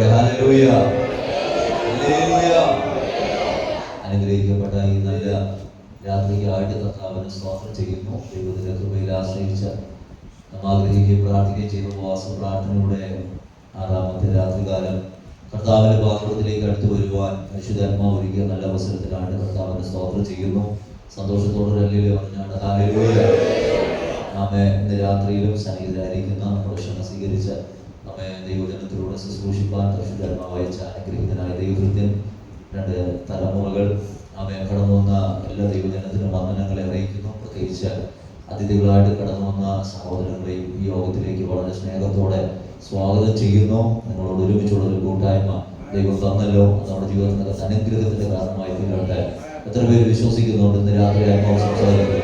Hallelujah, hallelujah. അനുഗ്രഹിക്കപ്പെട്ട ഈ നല്ല രാത്രിക്കായിട്ട് കർത്താവിനെ സ്തോത്രം ചെയ്യുന്നു. ദൈവത്തിന്റെ കൃപയിൽ ആശ്രയിച്ച് നാം ആഗ്രഹിക്കുകയും പ്രാർത്ഥിക്കുകയും ചെയ്ത ഉപവാസ പ്രാർത്ഥനയുടെ 6ാമത്തെ രാത്രികാലം കർത്താവിന്റെ പാത്രത്തിലേക്ക് അടുത്ത് വരുവാൻ പരിശുദ്ധാത്മാവ് ഒരുക്കിയ നല്ല അവസരത്തിലാണ് കർത്താവിനെ സ്തോത്രം ചെയ്യുന്നു. സന്തോഷത്തോടെ ഹല്ലേലൂയ പറഞ്ഞാണ്. ഹല്ലേലൂയ. നമ്മെ ഇന്ന് രാത്രിയിലും സന്നിഹിതരായിരിക്കുന്ന നമ്മുടെ ക്ഷണം സ്വീകരിച്ച് നമ്മെ ദൈവജനത്തിലൂടെ ശുശ്രൂഷിപ്പാൻ പരിശുദ്ധാത്മാവ് അയച്ച അനുഗ്രഹീതനായ ദൈവകൃത്യൻ 2 തലമുറകൾ നമ്മെ കടന്നു വന്ന എല്ലാ ദൈവജനത്തിനും വന്ദനങ്ങളെ അറിയിക്കുന്നു. പ്രത്യേകിച്ച് അതിഥികളായിട്ട് കടന്നു വന്ന സഹോദരങ്ങളെയും ഈ യോഗത്തിലേക്ക് വളരെ സ്നേഹത്തോടെ സ്വാഗതം ചെയ്യുന്നു. നിങ്ങളോട് ഒരുമിച്ചുള്ള ഒരു കൂട്ടായ്മ ദൈവം തന്നല്ലോ, നമ്മുടെ ജീവിതത്തിനകത്ത് അനുഗ്രഹത്തിന്റെ കാരണമായി തീരട്ടെ. എത്ര പേര് വിശ്വസിക്കുന്നുണ്ട് ഇന്ന് രാത്രി ആത്മാവ് സംസാരിക്കുന്നത്?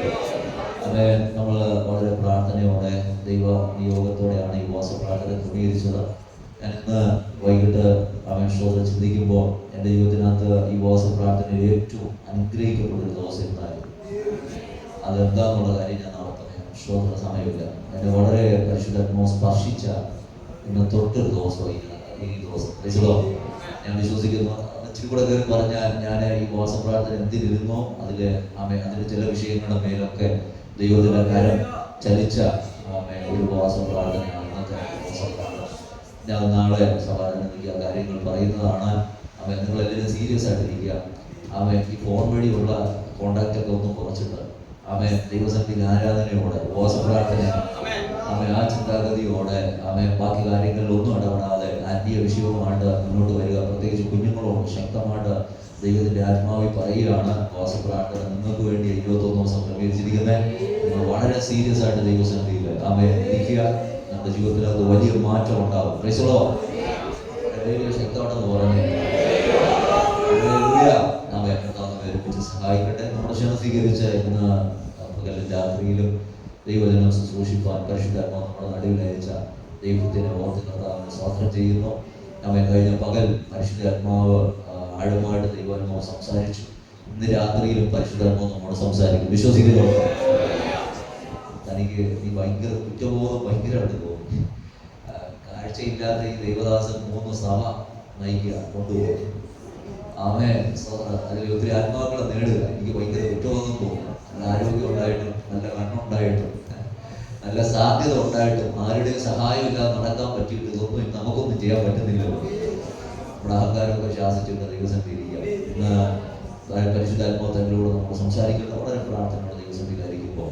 അങ്ങനെ നമ്മൾ വളരെ പ്രാർത്ഥനയോടെ ദൈവ നിയോഗത്തോടെയാണ് ഈ ഉപവാസ പ്രാർത്ഥന ക്രമീകരിച്ചത്. ഞാൻ ഇന്ന് വൈകിട്ട് ശ്രോത ചിന്തിക്കുമ്പോൾ എൻ്റെ ജീവിതത്തിനകത്ത് ഈ ഉപവാസ പ്രാർത്ഥനയിൽ ഏറ്റവും അനുഗ്രഹിക്കപ്പെട്ടൊരു ദിവസം എന്നായിരുന്നു. അതെന്താന്നുള്ള കാര്യം ഞാൻ അവിടെ പറയാം. ശ്രോതന സമയമില്ല. എന്നെ വളരെ പരിശുദ്ധാത്മാവ് സ്പർശിച്ച ഇന്ന് തൊട്ടൊരു ദിവസമായി ഈ ദിവസം. ഞാൻ വിശ്വസിക്കുന്നു. ഇച്ചിരി കൂടെ കയറി പറഞ്ഞാൽ ഞാൻ ഈ ഉപവാസ പ്രാർത്ഥന എന്തിനിരുന്നോ അതിലെ ചില വിഷയങ്ങളുടെ മേലൊക്കെ ദൈവത്തിന്റെ കാര്യം ചലിച്ച ഒരു ഉപവാസ പ്രാർത്ഥനയാണ് ഇന്നത്തെ ഉപവാസ പ്രാർത്ഥന. ഞാൻ നാളെ സഭാജനത്തിലേക്ക് ആ കാര്യങ്ങൾ പറയുന്നതാണ്. നിങ്ങളെല്ലാവരും സീരിയസ് ആയിട്ടിരിക്കുക. ഈ ഫോൺ വഴിയുള്ള കോണ്ടാക്ട് ഒക്കെ ഒന്നും കുറച്ചിട്ട് ദൈവസന്നിധിയിൽ ആരാധനയോടെ ഉപവാസ പ്രാർത്ഥന ആ ചിന്താഗതിയോടെ ബാക്കി കാര്യങ്ങളിലൊന്നും ഇടപെടാതെ ആത്മീയ വിഷയവുമായിട്ട് മുന്നോട്ട് വരിക. പ്രത്യേകിച്ച് കുഞ്ഞുങ്ങളോട് ശക്തമായിട്ട് ദൈവത്തിന്റെ ആത്മാവിൽ പറയുകയാണ് ഉപവാസ പ്രാർത്ഥന നിങ്ങൾക്ക് വേണ്ടി 21 ദിവസം ക്രമീകരിച്ചിരിക്കുന്നത്. നിങ്ങൾ വളരെ സീരിയസ് ആയിട്ട് ദൈവസന്നിധിയിൽ ഇരിക്കുക. നമ്മുടെ ജീവിതത്തിനകത്ത് വലിയ മാറ്റം ഉണ്ടാകും. ശക്തമാണെന്ന് പറഞ്ഞ് സഹായിക്കട്ടെ. നമ്മുടെ ക്ഷണം സ്വീകരിച്ച് ഇന്ന് പകലും രാത്രിയിലും ദൈവജനം ശുശ്രൂഷിപ്പാൻ പരിശുദ്ധാത്മാവ് നമ്മുടെ നടുവിൽ അയച്ച ദൈവത്തിനെ ഓർത്ത് കർത്താവിനെ സ്തോത്രം ചെയ്യുന്നു. കഴിഞ്ഞ പകൽ പരിശുദ്ധാത്മാവ് ആഴമായിട്ട് ദൈവാത്മാവ് സംസാരിച്ചു. ഇന്ന് രാത്രിയിലും പരിശുദ്ധാത്മാവ് നമ്മോട് സംസാരിക്കും. വിശ്വസിക്കുന്നുണ്ടോ? തനിക്ക് ഈ ഭയങ്കര കുറ്റബോധം ഭയങ്കരമായിട്ട് തോന്നി. കാഴ്ചയില്ലാത്ത ഈ ദൈവദാസൻ 3 സഭ നയിക്കുക, കൊണ്ടുപോകും. അതിൽ ഒത്തിരി ആത്മാക്കളെ നേടുക. എനിക്ക് ഭയങ്കര കുറ്റബോധം തോന്നുന്നു. നല്ല ആരോഗ്യം ഉണ്ടായിട്ടും നല്ല കണ്ണുണ്ടായിട്ടും നല്ല സാധ്യത ഉണ്ടായിട്ടും ആരുടെയും സഹായമില്ലാതെ നടക്കാൻ പറ്റിയിട്ട് ഇതൊന്നും നമുക്കൊന്നും ചെയ്യാൻ പറ്റുന്നില്ലല്ലോ. നമ്മുടെ അഹങ്കാരമൊക്കെ ശാസിച്ചിട്ട് ദൈവസന്നിധിയിലിരിക്കുക. ഇന്ന് പരിശുദ്ധാത്മാവ് തന്നിലൂടെ നമ്മൾ സംസാരിക്കുന്ന വളരെ പ്രാർത്ഥനയോടെ ദൈവസന്നിധിയിലായിരിക്കുമ്പോൾ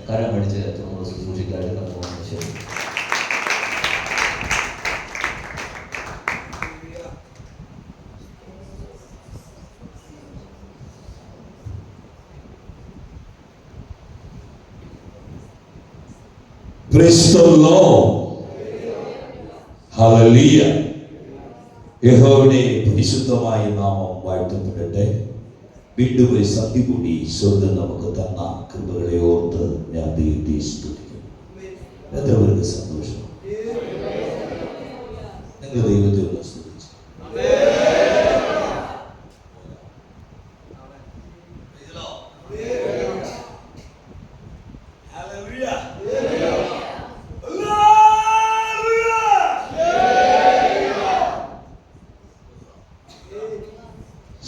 കരം അടിച്ച് നമ്മുടെ ശുശ്രൂഷിക്കായിട്ട് കടന്നു പോകുന്നത് ശരി. Praise the Lord. Hallelujah. യഹോവയുടെ പരിശുദ്ധമായ നാമം വാഴ്ത്തപ്പെടട്ടെ. വീണ്ടും ഒരു സന്ധ്യ കൂടി സ്വർഗ്ഗം നമുക്ക് തന്ന കൃപകളെ ഓർത്ത് ഞാൻ ദൈവത്തെ സ്തുതിക്കുന്നു. എത്ര പേർക്ക് സന്തോഷം? നിങ്ങൾ ദൈവത്തെ ഒന്ന് സ്തുതിച്ചു.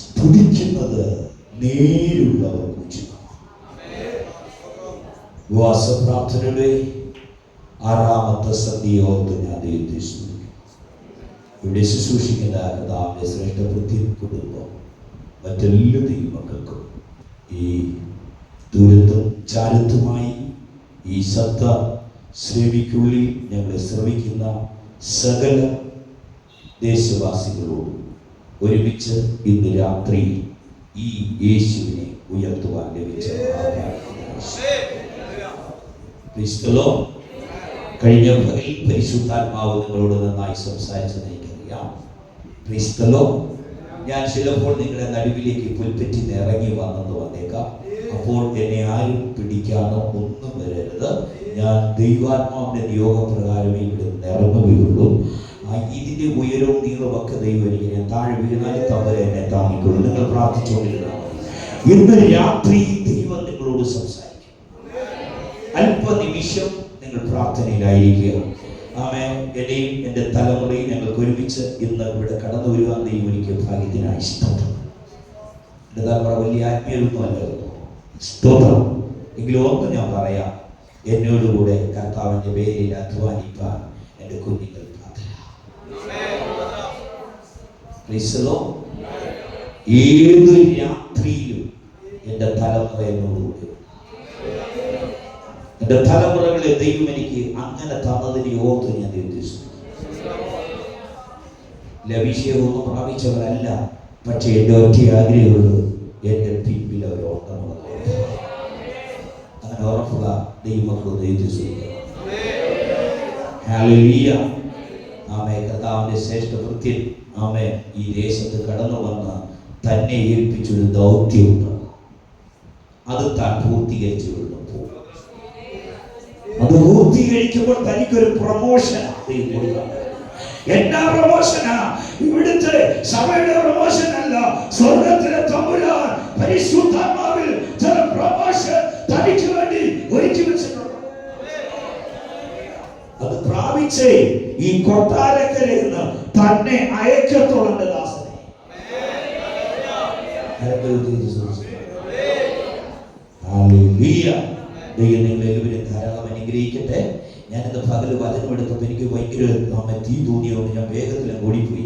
സ്തുതിക്കുന്നത് നേരുള്ളവർ ഉപവാസ പ്രാർത്ഥനയുടെ 6ാമത്തെ സന്ധ്യയെ ഓർത്ത് ഞാൻ ദൈവത്തെ സ്തുതിക്കുന്നു. ഇവിടെ ശുശ്രൂഷിക്കുന്ന കർത്താവിന്റെ ശ്രേഷ്ഠ കുടുംബം മറ്റെല്ലാ ദൈവമക്കൾക്കും ഈ ദൂരത്തും ചാരത്തുമായി ഈ ശബ്ദ ശ്രേണിക്കുള്ളിൽ ഞങ്ങളെ ശ്രമിക്കുന്ന സകല ദേശവാസികളോടും ഒരുമിച്ച് ഇന്ന് രാത്രി ഈ യേശുവിനെ ഉയർത്തുവാൻ ലഭിച്ച കഴിഞ്ഞ പരിശുദ്ധാത്മാവ് നിങ്ങളോട് നന്നായി സംസാരിച്ചത് എനിക്കറിയാം. ഞാൻ ചിലപ്പോൾ നിങ്ങളുടെ നടുവിലേക്ക് പുൽപ്പറ്റി ഇറങ്ങി വന്നേക്കാം. അപ്പോൾ എന്നെ ആരും പിടിക്കാനോ ഒന്നും വരരുത്. ഞാൻ ദൈവാത്മാവിന്റെ നിയോഗപ്രകാരമേ ഇവിടെ ഇറങ്ങുകയുള്ളൂ. ഇതിന്റെ ഉയരവും നീളമൊക്കെ ദൈവം എനിക്ക് ഞാൻ താഴെ വീണാൽ തവരെ എന്നെ താങ്ങിക്കൊള്ളു. നിങ്ങൾ പ്രാർത്ഥിച്ചുകൊണ്ടിരുന്നാൽ ഇന്ന് രാത്രി ദൈവം നിങ്ങളോട് സംസാരിക്കും. അല്പനിമിഷം നിങ്ങൾ പ്രാർത്ഥനയിലായിരിക്കുക. ആമേൻ. എന്നെയും എൻ്റെ തലമുറയും ഞങ്ങൾക്ക് ഒരുമിച്ച് ഇന്ന് ഇവിടെ കടന്നു വരുവാൻ ദൈവം എനിക്ക് ഭാഗ്യത്തിനായി സ്തോത്രം. എൻ്റെ തലമുറ വലിയ ആത്മീയൊന്നുമല്ല, സ്തോത്രം. എങ്കിലും ഒന്ന് ഞാൻ പറയാം, എന്നോടുകൂടെ കർത്താവിൻ്റെ പേരിൽ അധ്വാനിപ്പാൻ എൻ്റെ കുഞ്ഞുങ്ങൾ ഏത് രാത്രിയിലും എൻ്റെ തലമുറ എന്നോടുകൂടി. എൻ്റെ തലമുറകളെ ദൈവം എനിക്ക് അങ്ങനെ തന്നതിനെ ഓർത്ത് ഞാൻ ഉദ്ദേശിച്ചു. അഭിഷേകമൊന്നും പ്രാപിച്ചവരല്ല, പക്ഷെ എൻ്റെ ഒറ്റ ആഗ്രഹമുള്ളൂ, എൻ്റെ പിൻപിൽ അവരോർക്കണം. അങ്ങനെ ഉറപ്പുള്ള ദൈവമക്കളോട് ഉദ്ദേശിച്ചു. ഹല്ലേലൂയ. ആമേൻ. കർത്താവിൻ്റെ ശ്രേഷ്ഠ ഭൃത്യൻ ആമേൻ ഈ ദേശത്ത് കടന്നു വന്ന് തന്നെ ഏൽപ്പിച്ചൊരു ദൗത്യമുണ്ട്. അത് താൻ പൂർത്തീകരിച്ചു കൊണ്ടു. അത് പൂർത്തീകരിക്കുമ്പോൾ തനിക്കൊരു പ്രമോഷനാണ്. എന്നാ പ്രമോഷനാ? ഇവിടുത്തെ സഭയുടെ പ്രമോഷൻ അല്ല, സ്വർഗത്തിലെ തമ്പുരാൻ പരിശുദ്ധാത്മാവിൽ ചില പ്രമോഷൻ തനിക്ക് വേണ്ടി ഒരുക്കി വെച്ചിട്ടുണ്ട്. അത് പ്രാപിച്ചേ ഈ കൊട്ടാരക്കരയിൽ നിന്ന് തന്നെ അയക്കത്തോളം ദാസനെ. ദൈവം നിങ്ങളെല്ലാവരും ധാരാളം അനുഗ്രഹിക്കട്ടെ. ഞാനിന്ന് പകല് വചനം എടുത്തപ്പോൾ എനിക്ക് ഭയങ്കര തീ തോന്നിയോണ്ട് ഞാൻ വേഗത്തിൽ ഓടിപ്പോയി.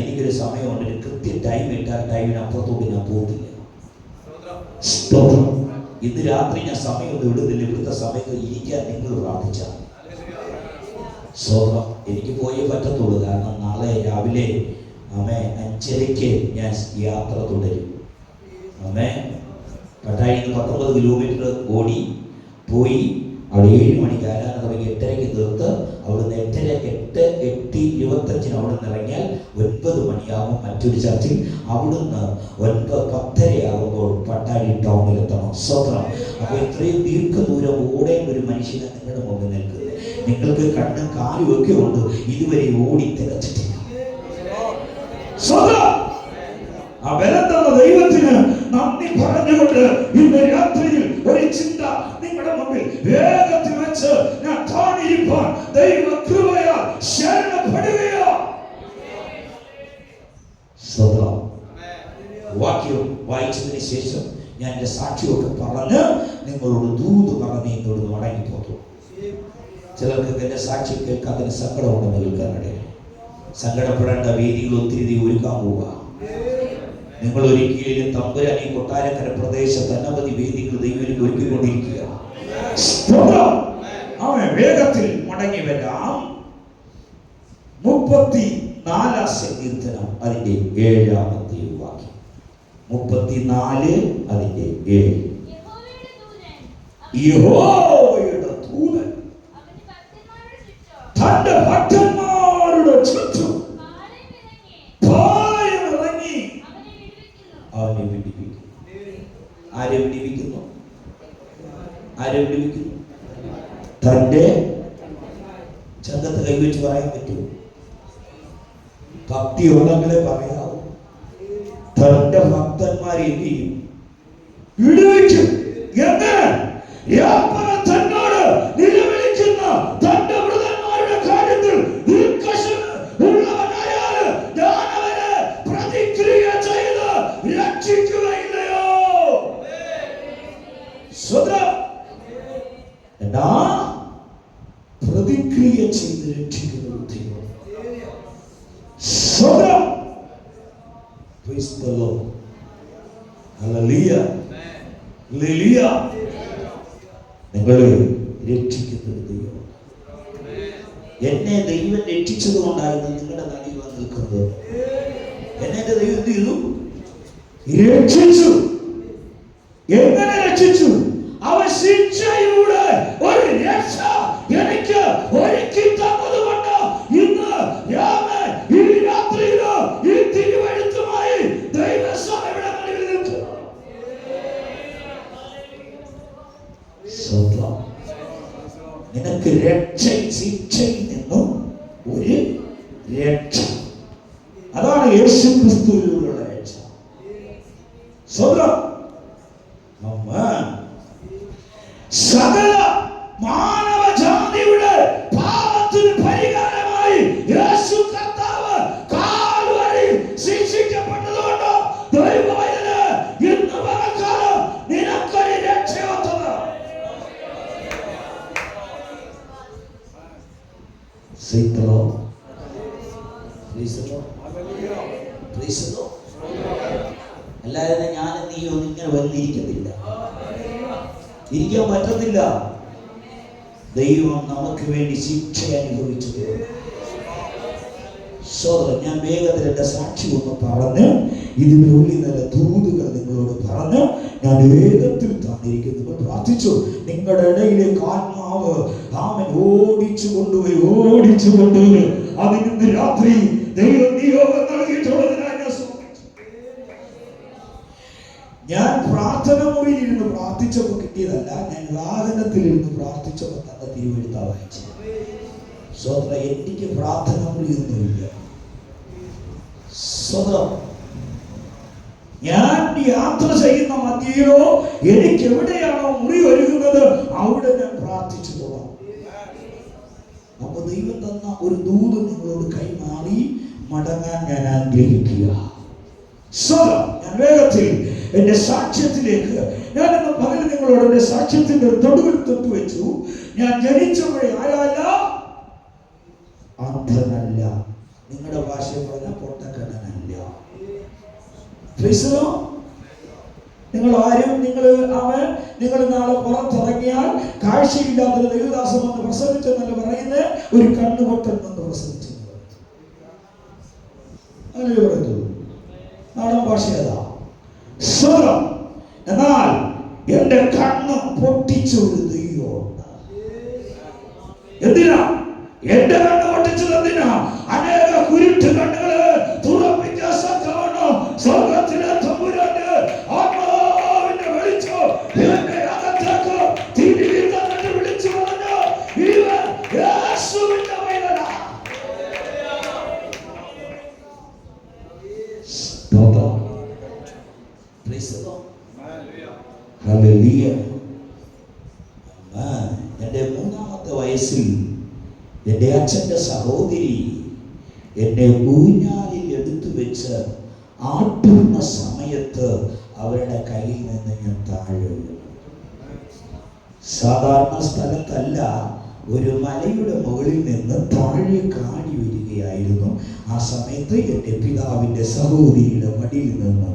എനിക്കൊരു സമയമുണ്ട്, ഒരു കൃത്യ ടൈം ഇട്ടാൽ ടൈമിനപ്പുറത്തോട്ട് ഞാൻ പോകത്തില്ല. ഇന്ന് രാത്രി ഞാൻ സമയമൊന്നും വിടുന്നില്ല. ഇവിടുത്തെ സമയത്ത് ഇരിക്കാൻ നിങ്ങൾ പ്രാർത്ഥിച്ചാൽ സ്വന്തം എനിക്ക് പോയേ പറ്റത്തുള്ളൂ. കാരണം നാളെ രാവിലെ 5:30 ഞാൻ യാത്ര തുടരും. പട്ടാഴിന്ന് 19 കിലോമീറ്റർ ഓടി പോയി അവിടെ 7 മണിക്ക് ആരാധന തുടങ്ങി 8:30 തീർത്ത് അവിടുന്ന് 8:25 അവിടെ നിന്ന് ഇറങ്ങിയാൽ 9 മണിയാകും മറ്റൊരു ചർച്ചിൽ. അവിടുന്ന് 9:10 ആകുമ്പോൾ പട്ടാഴി ടൗണിലെത്തണം. സ്വന്തം. അപ്പോൾ ഇത്രയും ദീർഘദൂരം ഓടേണ്ട ഒരു മനുഷ്യനെ നിങ്ങളുടെ മുമ്പിൽ നിൽക്കുന്നത്. നിങ്ങൾക്ക് കണ്ണും കാലും ഒക്കെ ഉണ്ട്, ഇതുവരെ ഓടി തികച്ചിട്ടില്ല. ആ ബലം തന്ന ദൈവത്തിന് നന്ദി പറഞ്ഞുകൊണ്ട് ഇന്ന് രാത്രിയിൽ ഒരു ചിന്ത നിങ്ങളുടെ മുമ്പിൽ വേഗത്തിൽ വെച്ച് ഞാൻ താണിരിപ്പാൻ ദൈവ കൃപയാൽ ശരണപ്പെടുകയോ. വാക്യം വായിച്ചതിന് ശേഷം ഞാൻ എൻ്റെ സാക്ഷിയൊക്കെ പറഞ്ഞ് നിങ്ങളോട് ദൂത് പറഞ്ഞ് എന്നോട് മടങ്ങിപ്പോന്നു. ചിലർക്ക് എൻ്റെ സാക്ഷി കേൾക്കാത്തതിന് സങ്കടമുണ്ടെന്ന് കേൾക്കാനിടയിൽ. സങ്കടപ്പെടേണ്ട വേദികൾ ഒത്തിരി ഒരുക്കാൻ പോവുക. നിങ്ങൾ ഒരിക്കലും തമ്പുരാൻ ഈ കൊട്ടാരക്കര പ്രദേശത്ത് അനവധി വേദികൾ ദൈവം ഒരുക്കിക്കൊണ്ടിരിക്കുക. അവൻ വേഗത്തിൽ മടങ്ങി വരാം. 34 സങ്കീർത്തനം അതിന്റെ 7-ാമത്തെ വാക്യം. 34 അതിന്റെ 7. യഹോവയുടെ ദൂതൻ തന്റെ ഭക്തന്മാരുടെ ചുറ്റും പാളയമിറങ്ങി അവനെ വിടിവിക്കുന്നു. ആരെ വിടിവിക്കുന്നു? ആരെ വിടിവിക്കുന്നു? തന്റെ ചന്തത്ത് കൈവച്ച് പറയാൻ പറ്റുമോ? ഭക്തി ഉണ്ടെങ്കിലേ പറയാവൂ. തന്റെ ഭക്തന്മാരെ എന്ത് ചെയ്യും? വിടുവിക്കും. എങ്ങനെ? തന്നോട് നിലവിളിക്കുന്ന തന്റെ വൃതന്മാരുടെ കാര്യത്തിൽ ഉള്ളവനായാൽ ഞാൻ അവനെ പ്രതിക്രിയ ചെയ്ത് രക്ഷിക്കുകയില്ലയോ? എന്നാ പ്രതിക്രിയ ചെയ്ത് രക്ഷിക്കുന്ന ദൈവം. Praise the Lord. Hallelujah. Hallelujah. നിങ്ങളെ രക്ഷിക്കുന്ന ദൈവം. എന്നെ ദൈവം രക്ഷിച്ചത് കൊണ്ടായിരുന്നു നിങ്ങളുടെ നടുവിൽ വന്ന് നിൽക്കുന്നത്. എന്നെ ദൈവം എന്ത് ചെയ്തു? രക്ഷിച്ചു. എങ്ങനെ രക്ഷിച്ചു? അവൻ ശിക്ഷയുടെ ഒരു രക്ഷ എനിക്ക് ഒരുക്കി തന്നതുകൊണ്ട് ഇന്ന് ഈ രാത്രിയിലോ ഈ തിരുവഴുത്തുമായി ദൈവസഭയുടെ നടുവിൽ നിൽക്കുന്നു. നിനക്ക് രക്ഷയും ശിക്ഷയിൽ നിന്നും ഒരു രക്ഷ. അതാണ് യേശു ക്രിസ്തുവിലൂടെയുള്ള രക്ഷ. സകല മാനവജാതിയുടെ Praise the Lord. Praise the Lord. Praise the Lord. അല്ലാതെ ഞാൻ നീ ഒന്നിങ്ങനെ വന്നിരിക്കത്തില്ല, ഇരിക്കാൻ പറ്റത്തില്ല. ദൈവം നമുക്ക് വേണ്ടി ശിക്ഷ അനുഭവിച്ചു. ഞാൻ വേഗത്തിൽ എന്റെ സാക്ഷി ഒന്ന് പറഞ്ഞ് ഇതിനുള്ളിൽ നല്ല ദൂതുകൾ നിങ്ങളോട് പറഞ്ഞ് ഞാൻ വേഗത്തിൽ തന്നിരിക്കുന്നു. പ്രാർത്ഥിച്ചു. നിങ്ങളുടെ ഇടയിലേക്ക് ആത്മാവ് ആമൻ ഓടിച്ചു കൊണ്ടുപോയി അതിന് രാത്രി ദൈവം നിയോഗം നൽകിയിട്ടുള്ളതിനായി ഞാൻ പ്രാർത്ഥന മുറിയിൽ ഇരുന്ന് പ്രാർത്ഥിച്ചപ്പോൾ കിട്ടിയതല്ല, ഞാൻ വാഹനത്തിൽ ഇരുന്ന് പ്രാർത്ഥിച്ചപ്പോൾ തന്നെ തിരുവെഴുത്താ വായിച്ചത്. സ്വതന്ത്ര എനിക്ക് പ്രാർത്ഥന മുറിയൊന്നുമില്ല. സ്വതം ഞാൻ യാത്ര ചെയ്യുന്ന മധ്യയിലോ എനിക്ക് എവിടെയാണോ മുറി ഒരുങ്ങുന്നത് അവിടെ ഞാൻ പ്രാർത്ഥിച്ചു തുടങ്ങും. അപ്പൊ ദൈവം തന്ന ഒരു ദൂത് നിങ്ങളോട് കൈമാറി മടങ്ങാൻ ഞാൻ ആഗ്രഹിക്കുക. ഞാൻ വേഗത്തിൽ എന്റെ സാക്ഷ്യത്തിലേക്ക് ഞാനെന്ന് പകൽ നിങ്ങളോട് എന്റെ സാക്ഷ്യത്തിന്റെ തൊടുവിൽ തൊട്ടുവെച്ചു. ഞാൻ ജനിച്ചപ്പോഴേ ആരല്ല, അന്ധനല്ല, നിങ്ങളുടെ ഭാഷ പറഞ്ഞ പൊട്ടക്കണ്ണനല്ല. നിങ്ങൾ ആരും നിങ്ങൾ നാളെ പുറത്തിറങ്ങിയാൽ കാഴ്ചയില്ലാത്തൊരു ദേവദാസം എന്ന് പ്രസവിച്ചെന്നല്ല പറയുന്നത്, ഒരു കണ്ണുപൊട്ടൻ എന്ന് പ്രസവിച്ചു അങ്ങനെ പറയുന്നത് നാടൻ ഭാഷ ഏതാ? എന്നാൽ എന്റെ കണ്ണ് പൊട്ടിച്ച ഒരു ദൈവമുണ്ട്. എന്തിനാ എന്റെ കണ്ണ് പൊട്ടിച്ചത്? എന്തിനാ? അനേക കുരുട്ട് കണ്ണുകള് തുറപ്പിച്ച സത്യമാണ് സ്വർഗത്തിലെ തമ്പുരാന്റെ ആത്മാവിന്റെ വെളിച്ചം എന്റെ അകത്തേക്ക് തിരികെ തന്നിട്ട് വിളിച്ചു പറഞ്ഞു, ഇവൻ യേശുവിന്റെ മകനാ. എന്റെ 3-ാമത്തെ വയസ്സിൽ എന്റെ അച്ഛന്റെ സഹോദരി എന്നെ ഊഞ്ഞാലിൽ എടുത്തു വെച്ച് ആട്ടുന്ന സമയത്ത് അവരുടെ കയ്യിൽ നിന്ന് ഞാൻ താഴെ വീണു. സാധാരണ സ്ഥലത്തല്ല, ഒരു മലയുടെ മുകളിൽ നിന്ന് താഴെ കാടി വരികയായിരുന്നു. ആ സമയത്ത് എൻ്റെ പിതാവിൻ്റെ സഹോദരിയുടെ മടിയിൽ നിന്ന്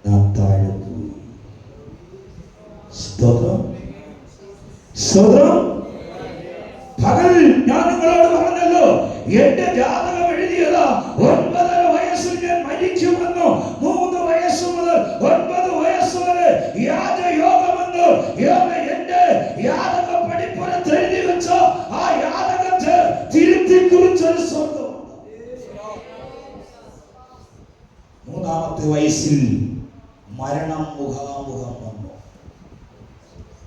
ഞാൻ താഴെ പോയി. സ്തോത്രം സ്തോത്രം. പകൽ ഞാൻ നിങ്ങളോട് പറഞ്ഞല്ലോ, എന്റെ ജാതകം എഴുതിയതാ 9 വയസ്സിൽ ഞാൻ മരിക്കുമെന്നോ, 3 വയസ്സ് മുതൽ 9 വയസ്സ് വരെ യാഗയോഗമെന്നോ എന്റെ യാതക പടിപ്പുറത്ത് എഴുതി വെച്ച ആ യാതകത്തെ തിരുത്തി കുറിച്ചൊരു സ്വർഗമുണ്ട്. 3-ാമത്തെ വയസ്സിൽ മരണം മുഖാമുഖം വന്നു.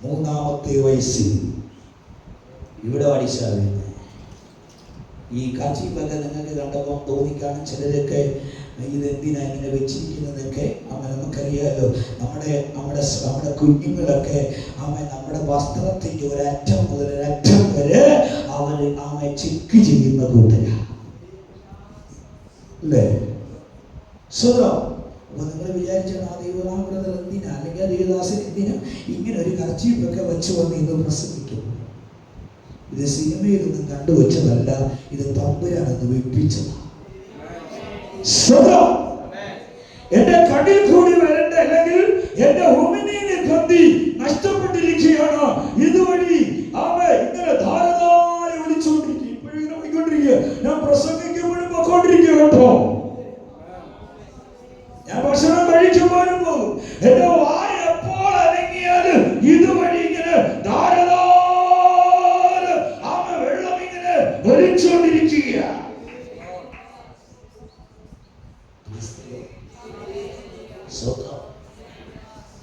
3-ാമത്തെ വയസ്സിൽ ഇവിടെ അടിച്ചാകുന്നത് ഈ കാച്ചിപ്പൊക്കെ നിങ്ങൾക്ക് കണ്ടപ്പോൾ തോന്നിക്കാണും. ചിലരൊക്കെ ഇതെന്തിനാ ഇങ്ങനെ വെച്ചിരിക്കുന്നതൊക്കെ നമുക്കറിയാലോ. നമ്മുടെ കുഞ്ഞുങ്ങളൊക്കെ നമ്മുടെ വസ്ത്രത്തിൻ്റെ ഒരറ്റം മുതൽ ഒരറ്റം വരെ അവർ ചെക്ക് ചെയ്യുന്ന കൂട്ടരാ അല്ലേ? സ്വതം. അപ്പൊ നിങ്ങൾ വിചാരിച്ചാണ് ആ ദൈവനാമൃതർ എന്തിനാ, അല്ലെങ്കിൽ ആ ദേവദാസൻ എന്തിനാ ഇങ്ങനെ ഒരു കർച്ചീപ്പൊക്കെ വെച്ച് വന്ന് ഇന്ന് പ്രസംഗിക്കും? ഇത് സിനിമയിലൊന്നും കണ്ടുവച്ചതല്ല, ഇത് തമ്പുരാനെന്ന് വെപ്പിച്ചതാണ്. എന്റെ കടിൽ കൂടി വരേണ്ട, അല്ലെങ്കിൽ എന്റെ ഹോമിനീനെ കന്തി നഷ്ടപ്പെട്ടിരിക്കുകയാണ്. ഇതുവഴി ഇങ്ങനെ ധാരാളം വിളിച്ചുകൊണ്ടിരിക്കുക. ഇപ്പോഴിങ്ങനെ പോയിക്കൊണ്ടിരിക്കുക. ഞാൻ പ്രസംഗിക്കുമ്പോഴും പോയിക്കൊണ്ടിരിക്കുക കേട്ടോ. ഞാൻ ഭക്ഷണം കഴിക്കുമ്പോഴും പോകും. എന്റെ വായ എപ്പോൾ അനങ്ങിയാലും ഇതുവഴി ഇങ്ങനെ ധാരാളം വെള്ളം ഇങ്ങനെ ഒലിച്ചുകൊണ്ടിരിക്കുക.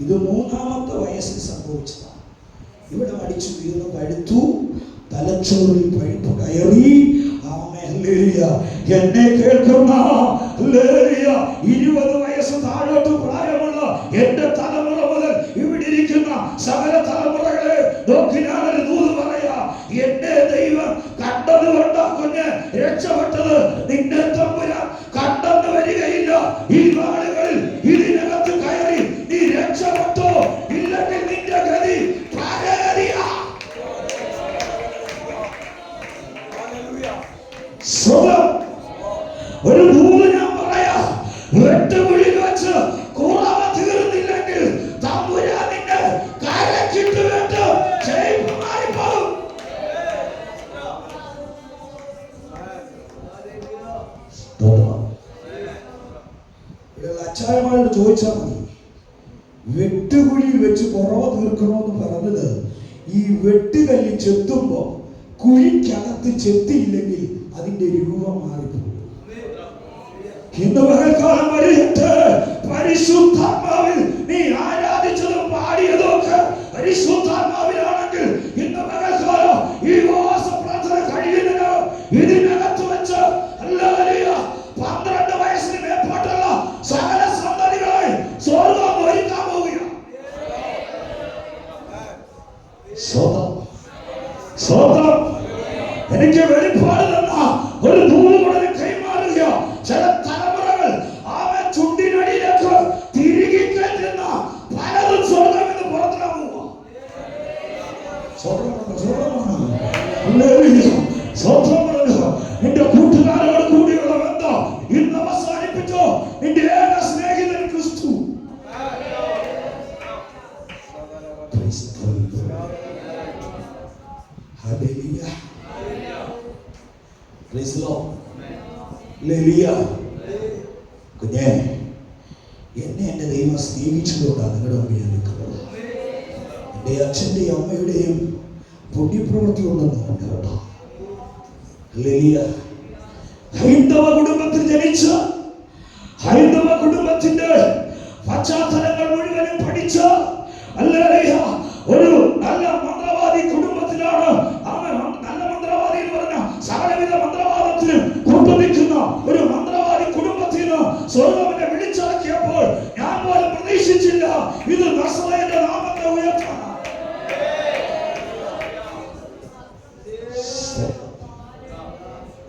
ഇത് 3-ാമത്തെ വയസ്സിൽ സംഭവിച്ചതാണ്. ഇവിടെ അടിച്ചു വീണ് പഴുത്തു, തലച്ചോറിൽ പഴുപ്പ് കയറി. എന്നെ കേൾക്കുന്ന 20 വയസ്സ് താഴോട്ട് പ്രായമുള്ള എന്റെ തലമുറ മുതൽ ഇവിടെ ഇരിക്കുന്ന സകല തലമുറകളെ നോക്കി ഞാനൊരു ദൂത് പറയാ. എന്റെ ദൈവം കണ്ടത് കൊണ്ടാ കുഞ്ഞ് രക്ഷപ്പെട്ടത്. നിന്നെ തമ്പുരാൻ കണ്ടെന്ന് വരികയില്ല. ഈ നാളുകളിൽ ഇതിനകത്ത് കയറി നീ രക്ഷപ്പെട്ടോ, ഇല്ലെങ്കിൽ നിന്റെ ഗതി സ്വതം ഒരു ദൂത് ഞാൻ പറയാ, വെട്ടുകുഴിയിൽ വെച്ച് കൂറാവ തീർന്നില്ലെങ്കിൽ തമ്പുരാനിന്റെ കരക്കിട്ട് വെട്ട് ക്ഷേമമായി പോകും. അച്ചായമാരോട് ചോദിച്ചാൽ മതി, വെട്ടുകുഴിയിൽ വെച്ച് കുറവ് തീർക്കണമെന്ന് പറഞ്ഞത് ഈ വെട്ടുകല്ല് ചെത്തുമ്പോ കുഴിക്കകത്ത് ചെത്തിയില്ലെങ്കിൽ അതിന്റെ രൂപം മാറിപ്പോകും. ഇന്ന് പകൽക്കാലം വരെയിട്ട് പരിശുദ്ധാത്മാവിൽ നീ ആരാധിച്ചതും പാടിയതൊക്കെ പരിശുദ്ധാത്മാവിലാണെങ്കിൽ ഇന്ന് പകൽക്കാലം ഈ ഉപവാസ പ്രാർത്ഥന കഴിയുന്നതിന് ഇതിനകത്ത് വെച്ച് 12 വയസ്സിന് മേൽപോട്ടുള്ള സകല സന്തതികളെ സ്വർഗ്ഗം ഒരുക്കാൻ പോവുകയാണ്. എനിക്ക് വെളിപ്പാട് തന്ന ഒരു ദൂത് കൂടെ കൈമാറുക. ചില തലമുറകൾ അവൻ ചുണ്ടിനടിയിലേക്ക് തിരികെ കയറ്റുന്ന പലതും സ്വർഗ്ഗമെന്ന് പുറത്തിറങ്ങുക. നിന്റെ കൂട്ടുകാരോട് കൂടിയുള്ള ബന്ധം ഇന്ന് അവസാനിപ്പിച്ചോ. നിന്റെ ഏക സ്നേഹിതൻ ക്രിസ്തു. കുഞ്ഞേ, എന്നെ എന്റെ ദൈവം സ്നേഹിച്ചതുകൊണ്ടാണ് നിങ്ങളുടെ മുമ്പിൽ ഞാൻ നിൽക്കുന്നത്. എന്റെ അച്ഛന്റെയും അമ്മയുടെയും പുണ്യപ്രവൃത്തി ഉണ്ടെന്ന് കേട്ടോ. ഹൈന്ദവ കുടുംബത്തിൽ ജനിച്ച, ഹൈന്ദവ കുടുംബത്തിന്റെ പശ്ചാത്തലങ്ങൾ മുഴുവനും പഠിച്ച ഒരു നല്ല മന്ത്രവാദി കുടുംബത്തിലാണ് അവൻ. നല്ല മന്ത്രവാദി എന്ന് പറഞ്ഞ സകലവിധ മന്ത്രവാദത്തിന് കൊണ്ടുനിൽക്കുന്ന ഒരു മന്ത്രവാദി കുടുംബത്തിൽ നിന്ന് സ്വർഗ്ഗവനെ വിളിച്ചിറക്കിയപ്പോൾ ഞാൻ പോലും പ്രതീക്ഷിച്ചില്ല ഇത് നസറേയന്റെ നാമത്തെ ഉയർത്താൻ.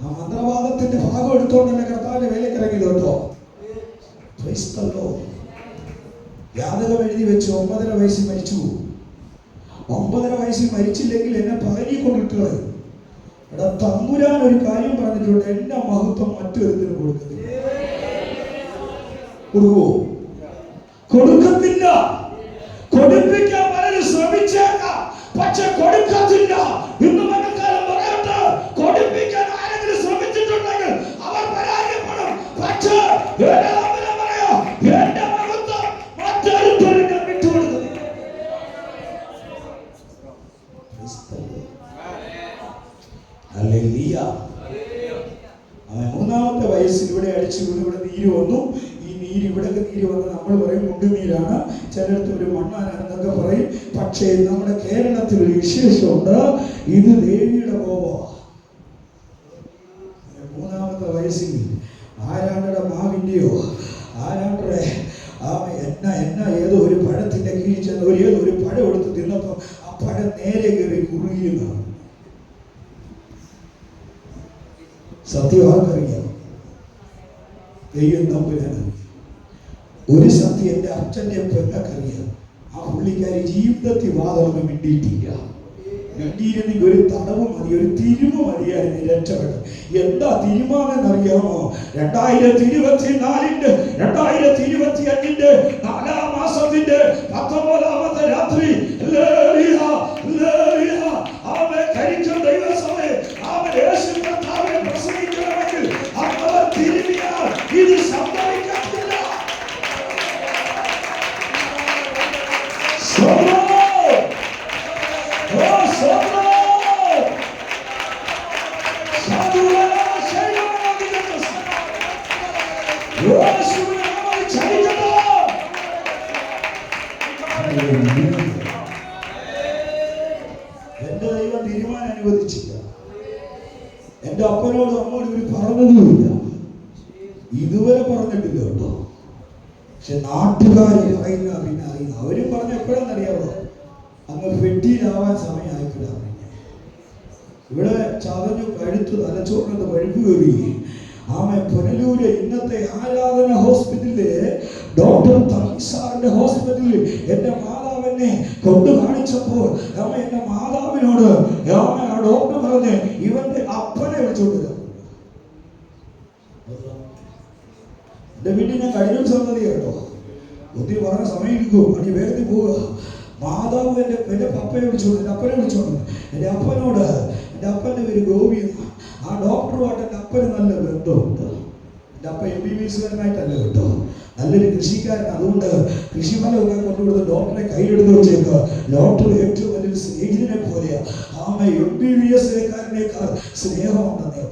ആ മന്ത്രവാദത്തിന്റെ ഭാഗം എടുത്തോണ്ട് തന്നെ കർത്താവിന്റെ വേലയ്ക്ക് ഇറങ്ങിയത് കേട്ടോ. ജാതകം എഴുതി വെച്ച് 9.5 വയസ്സിൽ മരിച്ചു. 9.5 വയസ്സിൽ മരിച്ചില്ലെങ്കിൽ എന്നെ പകരി കൊണ്ടിട്ടുള്ള എടാ, തമ്പുരാൻ ഒരു കാര്യം പറഞ്ഞിട്ടുണ്ട്, എന്റെ മഹത്വം മറ്റൊരുത്തിന് കൊടുക്കത്തില്ല. കൊടുക്കുവോ? കൊടുക്കത്തില്ല. കൊടുപ്പിക്കാൻ പലരും ശ്രമിച്ചേക്കാം, പക്ഷെ കൊടുക്കത്തില്ല. ഇന്ന് മഴക്കാലം പറയട്ടെ, കൊടുപ്പിക്കാൻ ആരെങ്കിലും ശ്രമിച്ചിട്ടുണ്ടെങ്കിൽ അവർ പരാജയപ്പെടും. പക്ഷേ പറയാ, എന്റെ മഹത്വം മറ്റൊരുത്തരും ഞാൻ വിട്ടുകൊടുക്കുന്നില്ല. അവൻ 3-ാമത്തെ വയസ്സിൽ ഇവിടെ അടിച്ചു വീണ് ഇവിടെ നീര് വന്നു. ഈ നീര് ഇവിടെ നീര് വന്ന് നമ്മൾ പറയും മുണ്ടുനീരാണ്, ചിലടത്ത് ഒരു മണ്ണാനെന്നൊക്കെ പറയും. പക്ഷേ നമ്മുടെ കേരളത്തിൽ ഒരു വിശേഷമുണ്ട്, ഇത് ദേവിയുടെ കോപമാണ്. 3-ാമത്തെ വയസ്സിൽ ആരാണ്ടയുടെ മാവിൻ്റെയോ ആരാണ്ടയുടെ എന്നാ ഏതോ ഒരു പഴത്തിന്റെ കീഴിൽ ചെന്ന് ഒരു പഴം എടുത്ത് തിന്നപ്പോൾ ആ പഴം നേരെ കയറി കുറുകിയെന്നാണ്. സത്യം ആർക്കറിയാം? ദൈവം തമ്പുരാനറിയാം. ഒരു സത്യം എൻ്റെ അച്ഛൻ്റെ പെങ്ങൾക്കറിയാം. ആ പുള്ളിക്കാരി ജീവിതത്തിൽ വാതമൊന്നും മിണ്ടിയിട്ടില്ല. മിണ്ടിയിരുന്നെങ്കിൽ ഒരു തടവ് മതി, ഒരു തിരുമ മതിയായിരുന്നു രക്ഷപ്പെട്ടു. എന്താ തിരുമാണെന്നറിയാമോ? 2024-ന്റെ 2025-ന്റെ 4-ാം മാസത്തിന്റെ 19-ാമത്തെ രാത്രി കരിക്കും ദൈവസഭയെ അവൻ യേശു കർത്താവിനെ പ്രസംഗിക്കണമെങ്കിൽ അവർ തിരുമിയാൽ ഇത് സംഭവിക്കത്തില്ല. എന്റെ ദൈവം തീരുമാനം അനുവദിച്ചില്ല. എന്റെ അപ്പനോടും അമ്മോടും ഇവർ പറഞ്ഞതുമില്ല, ഇതുവരെ പറഞ്ഞിട്ടില്ല കേട്ടോ. പക്ഷെ നാട്ടുകാർ അറിയുന്ന അവരും പറഞ്ഞ എപ്പോഴെന്നറിയാമോ? അങ്ങ് പെട്ടിയിലാവാൻ സമയമായിട്ടില്ല. ഇവിടെ ചതഞ്ഞു കഴുത്ത് തലച്ചോറിനകത്ത് വഴുപ്പ് കയറി. പുനലൂര് ഇന്നത്തെ ആരാധന ഹോസ്പിറ്റലില് ഡോക്ടർ തമിസാറിന്റെ ഹോസ്പിറ്റലിൽ എന്റെ മാതാവിനെ കൊണ്ടു കാണിച്ചപ്പോൾ എന്റെ മാതാവിനോട് ആ ഡോക്ടർ പറഞ്ഞ് ഇവന്റെ അപ്പനെ വിളിച്ചോണ്ടില്ല. എൻ്റെ വീട്ടിൽ ഞാൻ കഴിഞ്ഞ സംഗതി കേട്ടോ, ഒത്തിരി പറഞ്ഞ സമയം എടുക്കും, അടി വേഗത്തിൽ പോവുക. മാതാവ് എൻ്റെ പപ്പയെ വിളിച്ചോണ്ട്, എൻ്റെ അപ്പനെ വിളിച്ചോണ്ട്, എൻ്റെ അപ്പനോട്, എൻ്റെ അപ്പൻ്റെ പേര് ഗോപി, ആ ഡോക്ടറുമായിട്ട് എൻ്റെ അപ്പന് നല്ല ബന്ധമുണ്ട്. എൻ്റെ അപ്പ MBBS-കാരനായിട്ടല്ല കേട്ടോ, നല്ലൊരു കൃഷിക്കാരൻ. അതുകൊണ്ട് കൃഷിമലൊക്കെ കൊണ്ടുകൊടുത്ത് ഡോക്ടറെ കയ്യിലെടുത്ത് വെച്ചേക്കുക. ഡോക്ടർ ഏറ്റവും വലിയൊരു സ്നേഹിതനെ പോലെയാണ്. MBBS-കാരനേക്കാൾ സ്നേഹമുണ്ടെന്നേ.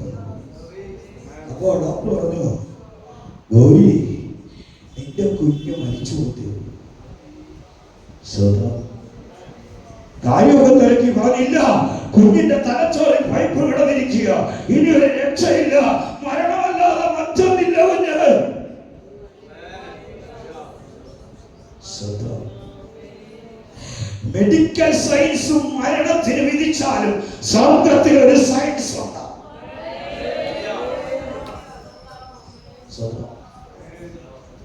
അപ്പോൾ ഡോക്ടർ പറഞ്ഞു, ഗൗരി, നിന്റെ കുഞ്ഞ് മരിച്ചു കൊടുത്തു. കാര്യമൊക്കെ തിരക്കി പറഞ്ഞില്ല, കുഞ്ഞിന്റെ തലച്ചോറിൽ പൈപ്പ് കിടന്നിരിക്കുക, ഇനി ഒരു രക്ഷയില്ല, മരണമല്ലാതെ മറ്റൊന്നില്ല കുഞ്ഞ്. മെഡിക്കൽ സയൻസും മരണത്തിന് വിധിച്ചാലും സ്വർഗത്തിൽ ഒരു സയൻസ് ഉണ്ട്.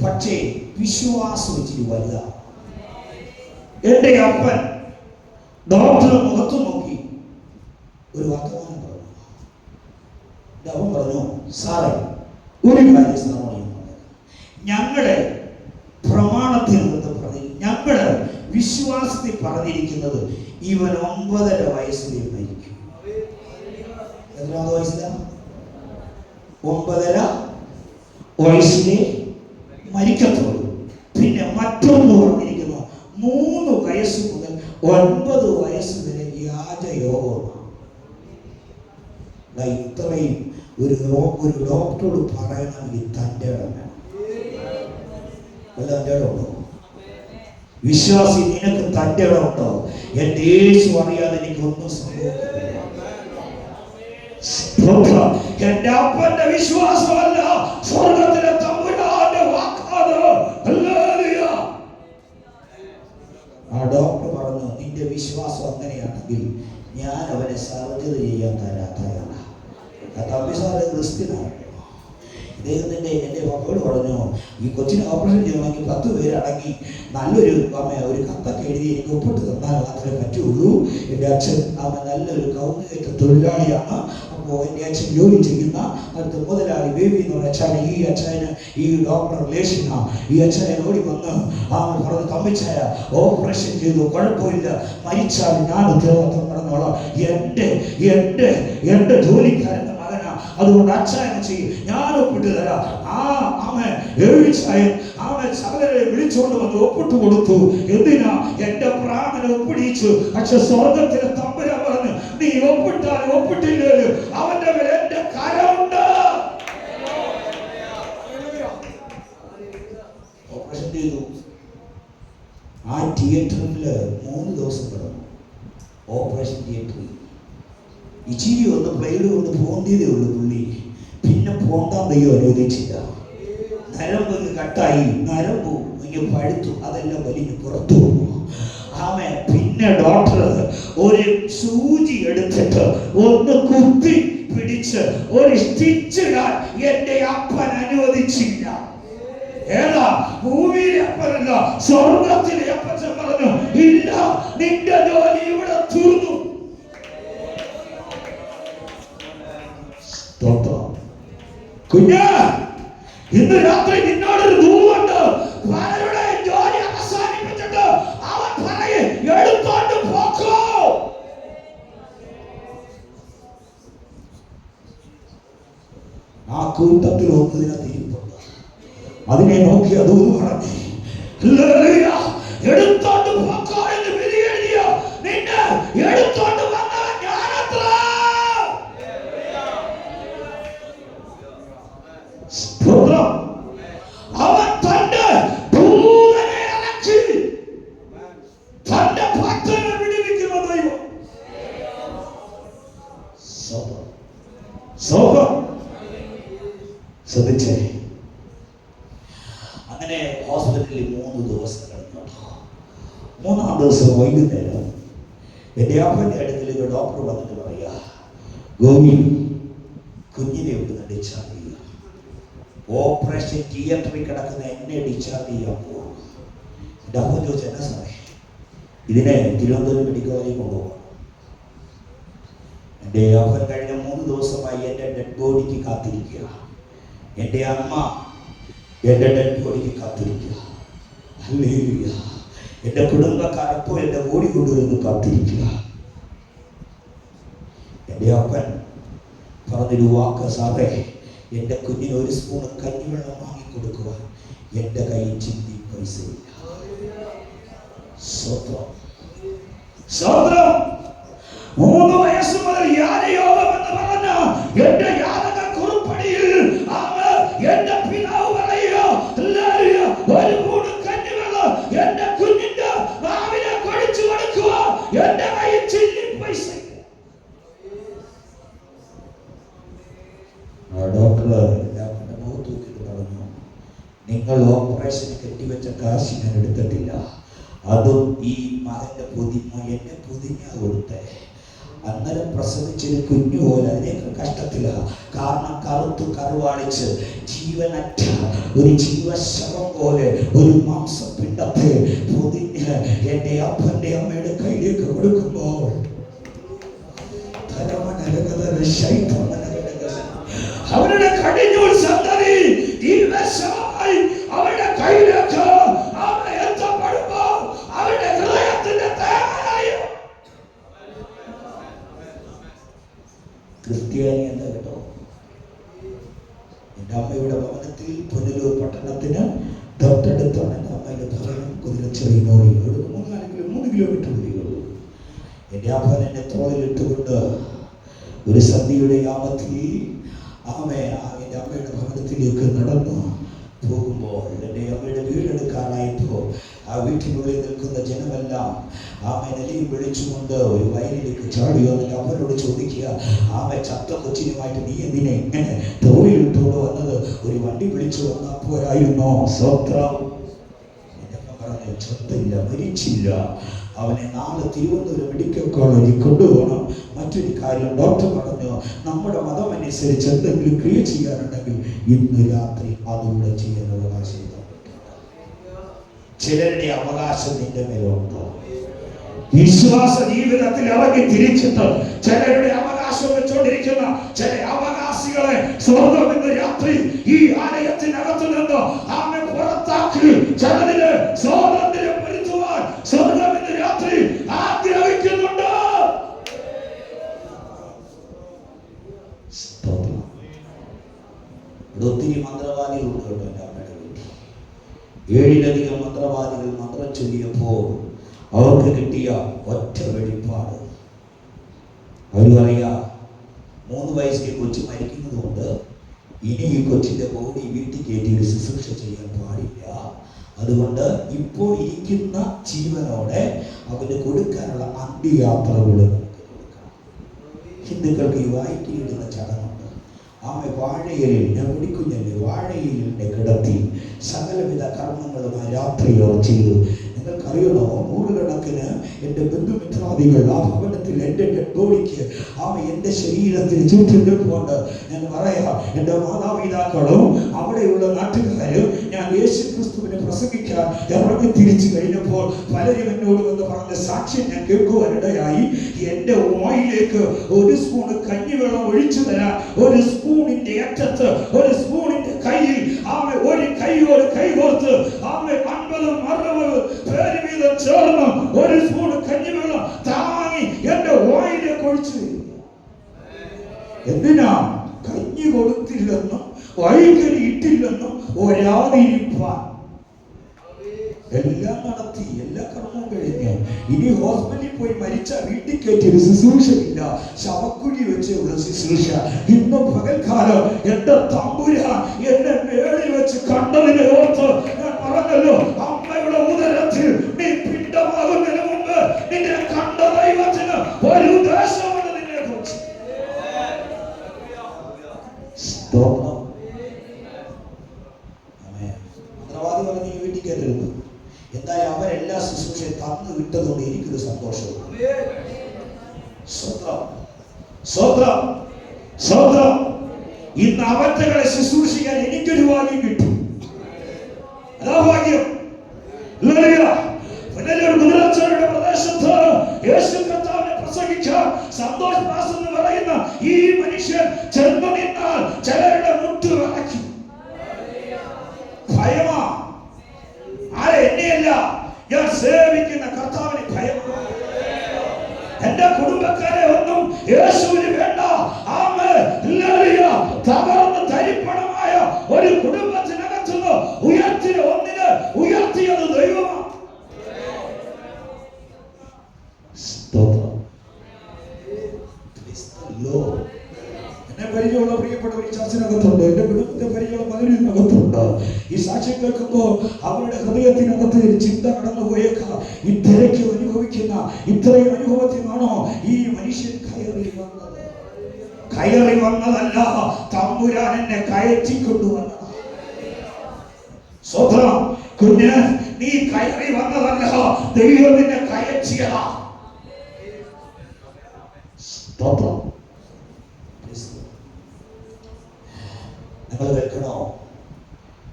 പക്ഷേ വിശ്വാസം ഇച്ചിരി വലുതാണ്. എന്റെ അപ്പൻ ഡോക്ടർ മുഖത്ത് നോക്കി ഒരു വർത്തമാനം പറഞ്ഞു. അവൻ പറഞ്ഞു, സാറേ ഒരു കാര്യം സാറോട് ഞങ്ങളുടെ പ്രമാണത്തിൽ നിന്ന് പറഞ്ഞു, ഞങ്ങളുടെ വിശ്വാസത്തിൽ പറഞ്ഞിരിക്കുന്നത് ഇവൻ 9.5 വയസ്സിൽ മരിക്കും. എത്രാമത്തെ വയസ്സിലാണ്? 9.5 വയസ്സിലെ മരിക്കത്തുള്ളൂ. പിന്നെ മറ്റൊന്ന് പറഞ്ഞിരിക്കുന്നു, 3 വയസ്സ് മുതൽ 9 വയസ്സ് വരെ യാജയോഗമാണ്. ഇത്രയും ഒരു ഡോക്ടറോട് പറയണമെങ്കിൽ തൻ്റെ ഇടം വേണം. തൻ്റെ ഇടം ഉണ്ടോ? വിശ്വാസി, നിനക്ക് തൻ്റെ ഇടം ഉണ്ടോ? എൻ്റെ യേശു അറിയാതെ എനിക്കൊന്നും സംഭവിക്കില്ല. എന്റെ അപ്പന്റെ വിശ്വാസമല്ല, സ്വർഗത്തിലെ തമ്പുരാന്റെ വാക്കാണ്. ആ ഡോക്ടർ പറഞ്ഞു, നിന്റെ വിശ്വാസം അങ്ങനെയാണെങ്കിൽ ഞാൻ അവനെ സർജറി ചെയ്യാൻ തയ്യാറാണ്. തമ്പി സാറ് ക്രിസ്ത്യനാണ്. ഇദ്ദേഹത്തിൻ്റെ എൻ്റെ പപ്പയോട് പറഞ്ഞു, ഈ കൊച്ചിന് ഓപ്പറേഷൻ ചെയ്യണമെങ്കിൽ 10 പേരടങ്ങി നല്ലൊരു ഒരു കത്തൊക്കെ എഴുതി എനിക്ക് ഒപ്പിട്ട് തന്നാൽ മാത്രമേ പറ്റുള്ളൂ. എൻ്റെ അച്ഛൻ നല്ലൊരു കൗന്നുകയറ്റ തൊഴിലാളിയാണ്. അപ്പോൾ എൻ്റെ അച്ഛൻ ജോലി ചെയ്യുന്ന അടുത്ത മുതലാളി ബേബി എന്ന് പറഞ്ഞ അച്ഛന്, ഈ അച്ഛന് ഈ ഡോക്ടർ റിലേഷനാണ്. ഈ അച്ഛനെ ഓടി വന്ന് പറഞ്ഞ്, തമ്മിച്ചായ ഓപ്പറേഷൻ ചെയ്തു, കുഴപ്പമില്ല, മരിച്ചാൽ ഞാൻ ഉത്തരവാദിത്വം നടന്നോളാം. എൻ്റെ ജോലിക്കാരൻ്റെ മകനാ, അതുകൊണ്ട് അച്ഛനെ ചെയ്യും, ഞാൻ ഒപ്പിട്ട് തരാം. സകലരെ വിളിച്ചുകൊണ്ട് വന്ന് ഒപ്പിട്ട് കൊടുത്തു. എന്തിനാ? എന്റെ പ്രാണനെ ഒപ്പിടിച്ചു. പക്ഷെ സ്വർഗത്തിലെ തമ്പുരാൻ പറഞ്ഞു, നീ ഒപ്പിട്ടാലും ഒപ്പിട്ടില്ലേലും അവന്റെ മേൽ എന്റെ കരമുണ്ട്. ഓപ്പറേഷൻ ചെയ്തു. ആ തിയേറ്ററിൽ 3 ദിവസം കിടന്നു. ഓപ്പറേഷൻ തിയേറ്ററിൽ ഇച്ചിരി ഒന്ന് പ്ലേഡ് കൊണ്ട് പോകേണ്ടതേ ഉള്ളൂ പുള്ളി. പിന്നെ പോകാൻ ദൈവം അനുവദിച്ചില്ല. നരമ്പ് കട്ടായി, നരമ്പ് ഇങ്ങനെ പഴുത്തു, അതെല്ലാം വലിഞ്ഞ് പുറത്തു വന്നു. പിന്നെ ഡോക്ടർ ഒരു സൂചി എടുത്തിട്ട് ഒന്ന് കുത്തി പിടിച്ച് ഒരു സ്റ്റിച്ച് ഇടാൻ എന്റെ അപ്പൻ അനുവദിച്ചില്ല. ഏതാ? ഭൂമിയിലെ അപ്പനല്ല, സ്വർഗത്തിലെ അപ്പൻ പറഞ്ഞു, ഇല്ല, നിന്റെ ജോലി ഇവിടെ തീർന്നു. കുഞ്ഞ്, ഇന്ന് രാത്രി നിന്നോടൊരു ദൂതുണ്ട്. പലരുടെ ജോലി അവസാനിപ്പിച്ചിട്ട് അവൻ പറയും, എടുത്തോണ്ട് പോക്കോ. ആ കൂട്ടത്തിൽ ഒന്നതിനെ തിരിപ്പുണ്ട്. അതിനെ നോക്കി അത് പറഞ്ഞു, എടുത്തോണ്ട് പോക്കോ എന്ന് വിധി എഴുതിയ നിന്നെ എടുത്തോണ്ട് വന്നവൻ ഞാനത്ര. അവൻ തന്റെ ദൂതനെ ഇറക്കി തന്റെ ഭക്തനെ വിടുവിക്കുന്ന ദൈവം. ശ്രദ്ധിച്ചേ. അങ്ങനെ ഹോസ്പിറ്റലിൽ 3 ദിവസം കിടന്നു. 3-ാം ദിവസം വൈകുന്നേരം എൻ്റെ അപ്പൻ്റെ അടുക്കൽ ഡോക്ടർ വന്നിട്ട് പറയാ, ഗോപി, കുഞ്ഞിനെ ഇവിടുന്ന് ഡിസ്ചാർജ് ചെയ്യുക. ഓപ്പറേഷൻ തിയേറ്ററിൽ കിടക്കുന്ന എന്നെ ഡിസ്ചാർജ് ചെയ്യാൻ പോകും. എൻ്റെ അപ്പൻ ചോദിച്ചു, എന്നാ സാറേ? ഇതിനെ തിരുവനന്തപുരം മെഡിക്കൽ കോളേജിൽ കൊണ്ടുപോകാം. എൻ്റെ അപ്പൻ കഴിഞ്ഞ 3 ദിവസമായി എൻ്റെ ഡെഡ് ബോഡിക്ക് കാത്തിരിക്കുക. എൻ്റെ അമ്മ എൻ്റെ ഡെഡ് ബോഡിക്ക് കാത്തിരിക്കുക. ഹല്ലേലൂയ. എൻ്റെ കുടുംബക്കാരപ്പോ എൻ്റെ ബോഡി കൊണ്ടുവരുന്നു കാത്തിരിക്കുക. എൻ്റെ അപ്പൻ പറഞ്ഞൊരു വാക്ക്, സാറേ എൻ്റെ കുഞ്ഞിന് ഒരു സ്പൂൺ കഞ്ഞിവെള്ളം വാങ്ങിക്കൊടുക്കുക എൻ്റെ കയ്യിൽ ചിന്തി പൈസയില്ല. സ്വത്രം സ്വത്രം 3 വയസ്സ് മുതൽ യാനയോഗം എന്ന് പറഞ്ഞ എന്റെ യാതക കുറിപ്പടിയിൽ എന്റെ പിതാവ് പറയുക, ഒരു മൂന്ന് കഞ്ഞിവെള്ളം എന്റെ കുഞ്ഞിന്റെ നാവിനെ കൊടിച്ചു കൊടുക്കുക എന്റെ കയ്യിൽ ചില്ലി പൈസ. ഡോക്ടർ മുഖത്ത് നോക്കിയിട്ട് പറഞ്ഞു, നിങ്ങൾ ഓപ്പറേഷന് കെട്ടിവെച്ച കാശ് ഞാൻ എടുത്തിട്ടില്ല, അതും ഈ മകന്റെ എന്നെ പൊതിഞ്ഞ കൊടുത്തേ. അന്നേരം പ്രസവിച്ചൊരു കുഞ്ഞു പോലെ അതിനേക്കാൾ കഷ്ടത്തില്ല. കാരണം കറുത്തു കറുവാളിച്ച് ജീവനറ്റ ഒരു ജീവശവം പോലെ ഒരു മാംസപിണ്ഡത്തെ പൊതിഞ്ഞ് എന്റെ അപ്പന്റെ അമ്മയുടെ കയ്യിലേക്ക് കൊടുക്കുമ്പോൾ അവരുടെ കടിഞ്ഞൂൽ സന്തതി ജീവശവമായി അവരുടെ കയ്യിലേക്ക് എത്തപ്പെടുമ്പോൾ അവരുടെ ഹൃദയത്തിന്റെ തേങ്ങയായോ ക്രിസ്ത്യാനി എന്താ കേട്ടോ. എൻ്റെ അമ്മയുടെ ഭവനത്തിൽ പുനലൂർ പട്ടണത്തിന് തൊട്ടടുത്താണ് എൻ്റെ അമ്മയുടെ ഭവനം. കുതിരച്ചെറിയുന്നോറി 3 കിലോമീറ്റർ ദൂരമുള്ളൂ. എൻ്റെ അപ്പൻ എന്നെ തോളിലിട്ടുകൊണ്ട് ഒരു സന്ധ്യയുടെ യാമത്തിൽ എൻ്റെ അമ്മയുടെ ഭവനത്തിലേക്ക് നടന്നു പോകുമ്പോൾ എൻ്റെ അമ്മയുടെ വീടെടുക്കാനായപ്പോൾ ആ വീട്ടിനുള്ളിൽ നിൽക്കുന്ന ജനമെല്ലാം നിലയിൽ വിളിച്ചുകൊണ്ട് ഒരു വയലിലേക്ക് ചാടിയോ. എന്നിട്ട് അമ്മനോട് ചോദിക്കുക, ചത്ത കൊച്ചിനുമായിട്ട് നീ എന്തിനെ ഇങ്ങനെ തോളിലിട്ടുകൊണ്ട് വന്നത്? ഒരു വണ്ടി വിളിച്ചു വന്നാൽ പോരായിരുന്നോ? സ്വത്രം. എന്നൊക്കെ പറഞ്ഞു, ചത്തില്ല, മരിച്ചില്ല, അവനെ നാളെ തിരുവനന്തപുരം മെഡിക്കൽ കോളേജിൽ കൊണ്ടുപോകണം. മറ്റൊരു കാര്യം ഡോക്ടർ പറഞ്ഞു, നമ്മുടെ മതം അനുസരിച്ച് എന്തെങ്കിലും ക്രിയ ചെയ്യാനുണ്ടെങ്കിൽ ഇന്ന് രാത്രി അതുകൂടെ ചെയ്യാൻ അവകാശം. ചിലരുടെ അവകാശം നിന്റെ മേലുണ്ടോ? വിശ്വാസ ജീവിതത്തിൽ ഇറങ്ങി തിരിച്ചിട്ട് ചിലരുടെ അവകാശം വെച്ചുകൊണ്ടിരിക്കുന്ന ചില അവകാശികളെ സ്വർഗം ഇന്ന് രാത്രി ഈ ആലയത്തിനകത്ത് നിന്ന് പുറത്താക്കി ചിലതിന് സ്വാതന്ത്ര്യം വരുത്തുവാൻ സ്വർഗം ഇന്ന് രാത്രി ആഗ്രഹിക്കുന്നുണ്ട്. ഒത്തിരി മന്ത്രവാദികളുണ്ട് കേട്ടോ എൻ്റെ അമ്മയുടെ വീട്ടിൽ. 7-ലധികം മന്ത്രവാദികൾ മന്ത്രം ചൊല്ലിയപ്പോൾ അവർക്ക് കിട്ടിയ ഒറ്റ വെളിപ്പാട്, അവർ പറയാ 3 വയസ്സിലെ കൊച്ചു മരിക്കുന്നത് കൊണ്ട് ഇനി ഈ കൊച്ചിന്റെ ബോഡി വീട്ടിൽ കയറ്റി ഒരു ശുശ്രൂഷ ചെയ്യാൻ പാടില്ല. അതുകൊണ്ട് ഇപ്പോൾ ഇരിക്കുന്ന ജീവനോടെ അവന് കൊടുക്കാനുള്ള അന്ത്യയാത്രകൾ നമുക്ക് കൊടുക്കണം. ഹിന്ദുക്കൾക്ക് ഈ വായിക്കിടുന്ന ചടങ്ങുണ്ട്. വാഴയിലിൽ, ഞാൻ പിടിക്കുഞ്ഞല്ലേ, വാഴയിലിനെ കിടത്തി സകലവിധ കർമ്മങ്ങളുമായി രാത്രിയോ ചെയ്തു. നിങ്ങൾക്കറിയണോ, 100 കണക്കിന് എൻ്റെ ബന്ധുമിത്രാദികൾ ആ ഭവനത്തിൽ എൻ്റെ ഡെഡ് ബോഡിക്ക് എൻ്റെ ശരീരത്തിൽ ചുറ്റും നിൽപ്പുണ്ട്. ഞാൻ പറയാം, എൻ്റെ മാതാപിതാക്കളും അവിടെയുള്ള നാട്ടുകാരും ഞാൻ യേശു ക്രിസ്തുവിനെ പ്രസംഗിക്കാൻ ഇറങ്ങി തിരിച്ചു കഴിഞ്ഞപ്പോൾ പലരും എന്നോട് വന്ന് പറഞ്ഞ സാക്ഷ്യം ഞാൻ കേൾക്കുവാനിടയായി. എൻ്റെ വായിലേക്ക് ഒരു സ്പൂൺ കഞ്ഞിവെള്ളം ഒഴിച്ചു തരാൻ ഒരു സ്പൂണിന്റെ അറ്റത്ത് ഒരു സ്പൂണിന്റെ കയ്യിൽ ഒരു കൈയോട് കൈകോർത്ത് 50-60 പേര് വീതം ചേർന്ന് ഒരു സ്പൂൺ കഞ്ഞിവെള്ളം താങ്ങി എന്റെ വായിലേക്ക് ഒഴിച്ചു. എന്തിനാ? കഞ്ഞി കൊടുത്തില്ലെന്നും വൈകരി ഇട്ടില്ലെന്നും ഒരാളിരിപ്പാൻ. എല്ലാം നടത്തി, എല്ലാ കർമ്മവും കഴിഞ്ഞ് ഇനി ഹോസ്പിറ്റലിൽ പോയി മരിച്ച വീട്ടിൽ കയറ്റിയൊരു ശുശ്രൂഷയില്ല, ശവക്കുഴി വെച്ചുള്ള ശുശ്രൂഷ. ഇന്നും പകൽക്കാലം എന്റെ തമ്പുരാൻ എന്നെ മേളിൽ വെച്ച് കണ്ടതിനെ ഓർത്ത് ഞാൻ പറഞ്ഞല്ലോ, അമ്മയുടെ ഉദരത്തിൽ നീ പിണ്ടമാകുന്നതിന് മുമ്പ് നിന്നെ കണ്ട ദൈവത്തിന് ഒരു ഉദ്ദേശമാണ് നിന്നെ കുറിച്ച്. മന്ത്രവാദി പറഞ്ഞ് ഈ വീട്ടിൽ കയറ്റരുത്. എന്തായാലും അവരെല്ലാ ശുശ്രൂഷയും തന്നു വിട്ടതുകൊണ്ട് എനിക്കൊരു സന്തോഷവും. ഇന്ന് അവറ്റകളെ ശുശ്രൂഷിക്കാൻ എനിക്കൊരു ഭാഗ്യം കിട്ടും. അതാ ഭാഗ്യം. കുതിരച്ചേരിയുടെ പ്രദേശത്ത് യേശു കർത്താവിനെ പ്രസംഗിക്കാൻ സന്തോഷ് ദാസ് എന്ന് പറയുന്ന ഈ മനുഷ്യൻ ചെന്ന് നിന്നാൽ ചിലരുടെ മുട്ട് വിളക്കി. കേൾക്കുമ്പോൾ അവരുടെ ഹൃദയത്തിനകത്ത് ഒരു ചിന്ത കടന്നു പോയേക്കാം, ഇത്രയ്ക്ക് അനുഭവിക്കുന്ന ഇത്രയും അനുഭവത്തിനാണോ ഈ മനുഷ്യൻ കയറി വന്നത്? കയറി വന്നതല്ല, തമ്പുരാൻ എന്നെ കയറ്റിക്കൊണ്ടുവന്നത്. സ്വതന്ത്രം കുഞ്ഞ്, നീ കയറി വന്നതല്ല, ദൈവം നിന്നെ കയറ്റിയതാ. സ്തോത്രം. നിങ്ങൾ കേൾക്കണോ?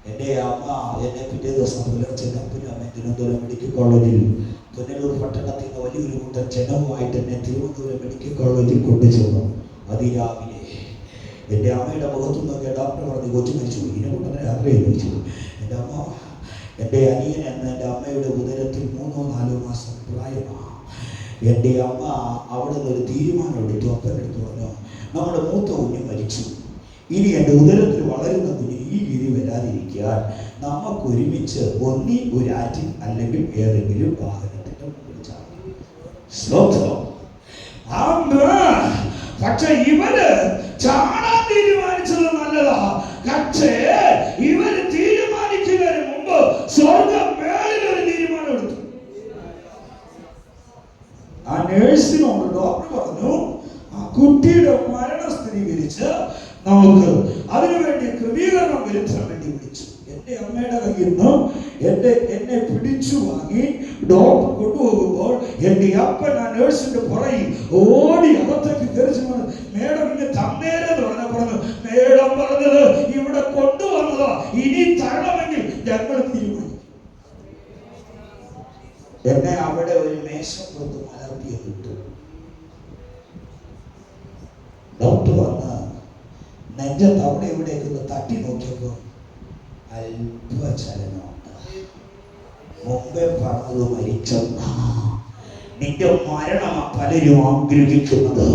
എൻ്റെ അമ്മ എന്നെ പിറ്റേ ദിവസം പുലർച്ചെ അപ്പനും അമ്മ തിരുവനന്തപുരം മെഡിക്കൽ കോളേജിൽ, പുനലൂർ പട്ടണത്തിൽ നിന്ന് വലിയൊരു കൂട്ടം ജനവുമായിട്ട് എന്നെ തിരുവനന്തപുരം മെഡിക്കൽ കോളേജിൽ കൊണ്ടുചെന്നു. അതിരാവിലെ എൻ്റെ അമ്മയുടെ മുഖത്തു നിന്നൊക്കെ ഡോക്ടർ പറഞ്ഞു, കൊച്ചു മരിച്ചു, ഇതിനെ കൊണ്ട് രാത്രി ചോദിച്ചു. എൻ്റെ അമ്മ, എൻ്റെ അനിയൻ എന്ന എൻ്റെ അമ്മയുടെ ഉദരത്തിൽ 3-4 മാസം പ്രായമാണ്. എൻ്റെ അമ്മ അവിടെ നിന്ന് ഒരു തീരുമാനം എടുത്തു. അപ്പനെടുത്ത് പറഞ്ഞു, നമ്മുടെ മൂത്ത കുഞ്ഞ് മരിച്ചു, ഇനി എൻ്റെ ഉദരത്തിൽ വളരുന്ന കുഞ്ഞ് ഈ രീതി വരാതിരിക്കാൻ നമുക്കൊരുമിച്ച് ഒന്നി ഒരു ആറ്റിൽ അല്ലെങ്കിൽ ഏതെങ്കിലും വാഹനത്തിന് വിളിച്ചാൽ. പക്ഷെ ഇവര് ചാടാൻ തീരുമാനിച്ചത് നല്ലതാ. പക്ഷേ ഇവര് തീരുമാനിക്കുന്നതിന് മുമ്പ് സ്വർഗം മേളിൽ ഒരു തീരുമാനം എടുത്തു. ആ നേഴ്സിനോട് ഡോക്ടർ പറഞ്ഞു, ആ കുട്ടിയുടെ മരണം സ്ഥിരീകരിച്ച് നമുക്ക് അതിനുവേണ്ടി ക്രമീകരണം വരുത്താൻ വേണ്ടി വിളിച്ചു. എൻ്റെ അമ്മയുടെ കയ്യിൽ നിന്ന് എന്നെ പിടിച്ചു വാങ്ങി ഡോക്ടർ കൊണ്ടുപോകുമ്പോൾ എൻ്റെ അപ്പൻ ആ നേഴ്സിന്റെ പുറയിൽ ഓടി അകത്തേക്ക് കയറിച്ചു. മേഡം ഇങ്ങനെ തന്നേരെന്ന് പറഞ്ഞു. മേഡം പറഞ്ഞത് ഇവിടെ കൊണ്ടുവന്നതാ, ഇനി തരണമെങ്കിൽ ഞങ്ങൾ തീരുമാനിക്കും. എന്നെ അവിടെ ഒരു മേശപ്പുറത്ത് മലർത്തിയിട്ടു. ഡോക്ടർ വന്ന് നെഞ്ചത്ത് അവിടെ ഇവിടേക്ക് തട്ടി നോക്കിയപ്പോൾ അല്പചലനമുണ്ട്. മുമ്പേ പറഞ്ഞത് മരിച്ചെന്ന നിന്റെ മരണം പലരും ആഗ്രഹിക്കുന്നത്.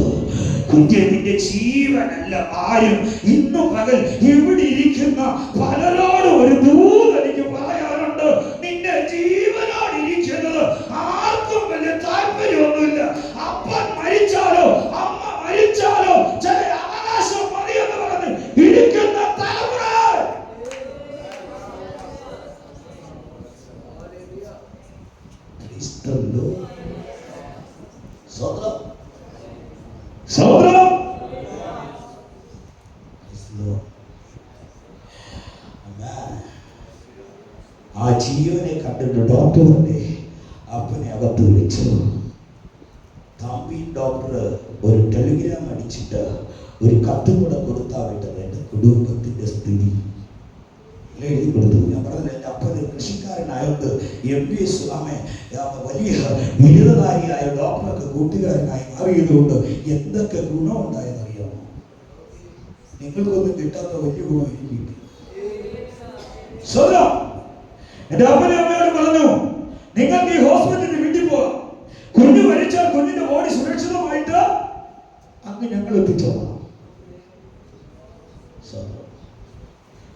കുഞ്ഞെ, നിന്റെ ജീവനല്ല ആരും. ഇന്നു പകൽ ഇവിടെ ഇരിക്കുന്ന പലരോടും ഒരു ദൂത് എനിക്ക് പറയാനുണ്ട്. നിന്റെ ജീവനോട് ഇരിക്കുന്നത് ആർക്കും വലിയ താല്പര്യമൊന്നുമില്ല. അപ്പൻ മരിച്ചാലോ അമ്മ മരിച്ചാലോ ചില അവകാശം മതിയെന്ന് പറഞ്ഞ് ഇരിക്കുന്ന തലമുറ. ആ ജീവനെ കണ്ടിട്ട് ഡോക്ടറിന്റെ അപ്പനെ അകത്ത് വിളിച്ചു. തമ്പി ഡോക്ടർ ഒരു ടെലിഗ്രാം അടിച്ചിട്ട് ഒരു കത്തും കൂടെ കൊടുത്താൽ വിട്ടത് എൻ്റെ കുടുംബത്തിന്റെ സ്ഥിതി എഴുതി കൊടുത്തു. ഞാൻ പറഞ്ഞത് എൻ്റെ അപ്പന് കൃഷിക്കാരനായോണ്ട് MBS വലിയ ബിരുദധാരിയായ ഡോക്ടർക്ക് കൂട്ടുകാരനായി മാറിയതുകൊണ്ട് എന്തൊക്കെ ഗുണമുണ്ടായെന്നറിയാമോ? നിങ്ങൾക്കൊന്നും കിട്ടാത്ത വലിയ ഗുണം എനിക്ക് കിട്ടി. എന്റെ അപ്പനെ അമ്മയോട് പറഞ്ഞു, നിങ്ങൾക്ക് ഈ ഹോസ്പിറ്റലിൽ വീട്ടിൽ പോകാം. കുഞ്ഞ് മരിച്ചാൽ കുഞ്ഞിന്റെ ബോഡി സുരക്ഷിതമായിട്ട് അങ്ങ് ഞങ്ങൾ എത്തിച്ചോളാം.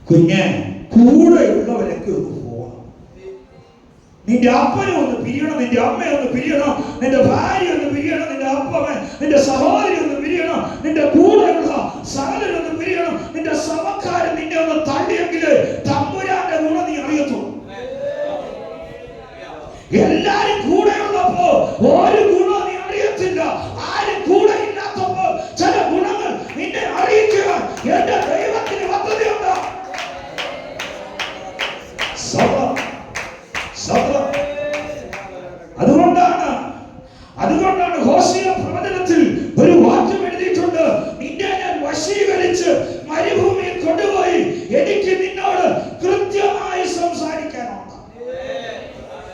കുഞ്ഞ് കൂടെയുള്ളവരൊക്കെ ഒന്ന് പോകണം. നിന്റെ അപ്പനെ ഒന്ന് പിരിയണം, നിന്റെ അമ്മയെ ഒന്ന് പിരിയണം, നിന്റെ ഭാര്യ ഒന്ന് പിരിയണം, നിന്റെ അപ്പനെ നിന്റെ സഹോദരി ഒന്ന് പിരിയണം, നിന്റെ കൂടെയുള്ള സകലരൊന്ന് പിരിയണം. നിന്റെ സമക്കാരൻ നിന്നെ ഒന്ന് തള്ളിയെങ്കിൽ തമ്പുരാന്റെ ഗുണം നീ അറിയത്തുള്ളൂ. എല്ലാരും കൂടെയുള്ളപ്പോ ഒരു ഗുണം നീ അറിയത്തില്ല. ആരും കൂടെ ഇല്ലാത്തപ്പോ ചില ഗുണങ്ങൾ നിന്നെ അറിയിക്കുക. എന്റെ ദൈവത്തിന് പദ്ധതിയുണ്ട്. അതുകൊണ്ടാണ് ഹോശേയ പ്രവചനത്തിൽ ഒരു വാക്യം എഴുതിയിട്ടുണ്ട്. നിന്നെ ഞാൻ വശീകരിച്ച് മരുഭൂമിയിൽ കൊണ്ടുപോയി എനിക്ക് നിന്നോട് കൃത്യമായി സംസാരിക്കാനുണ്ട്.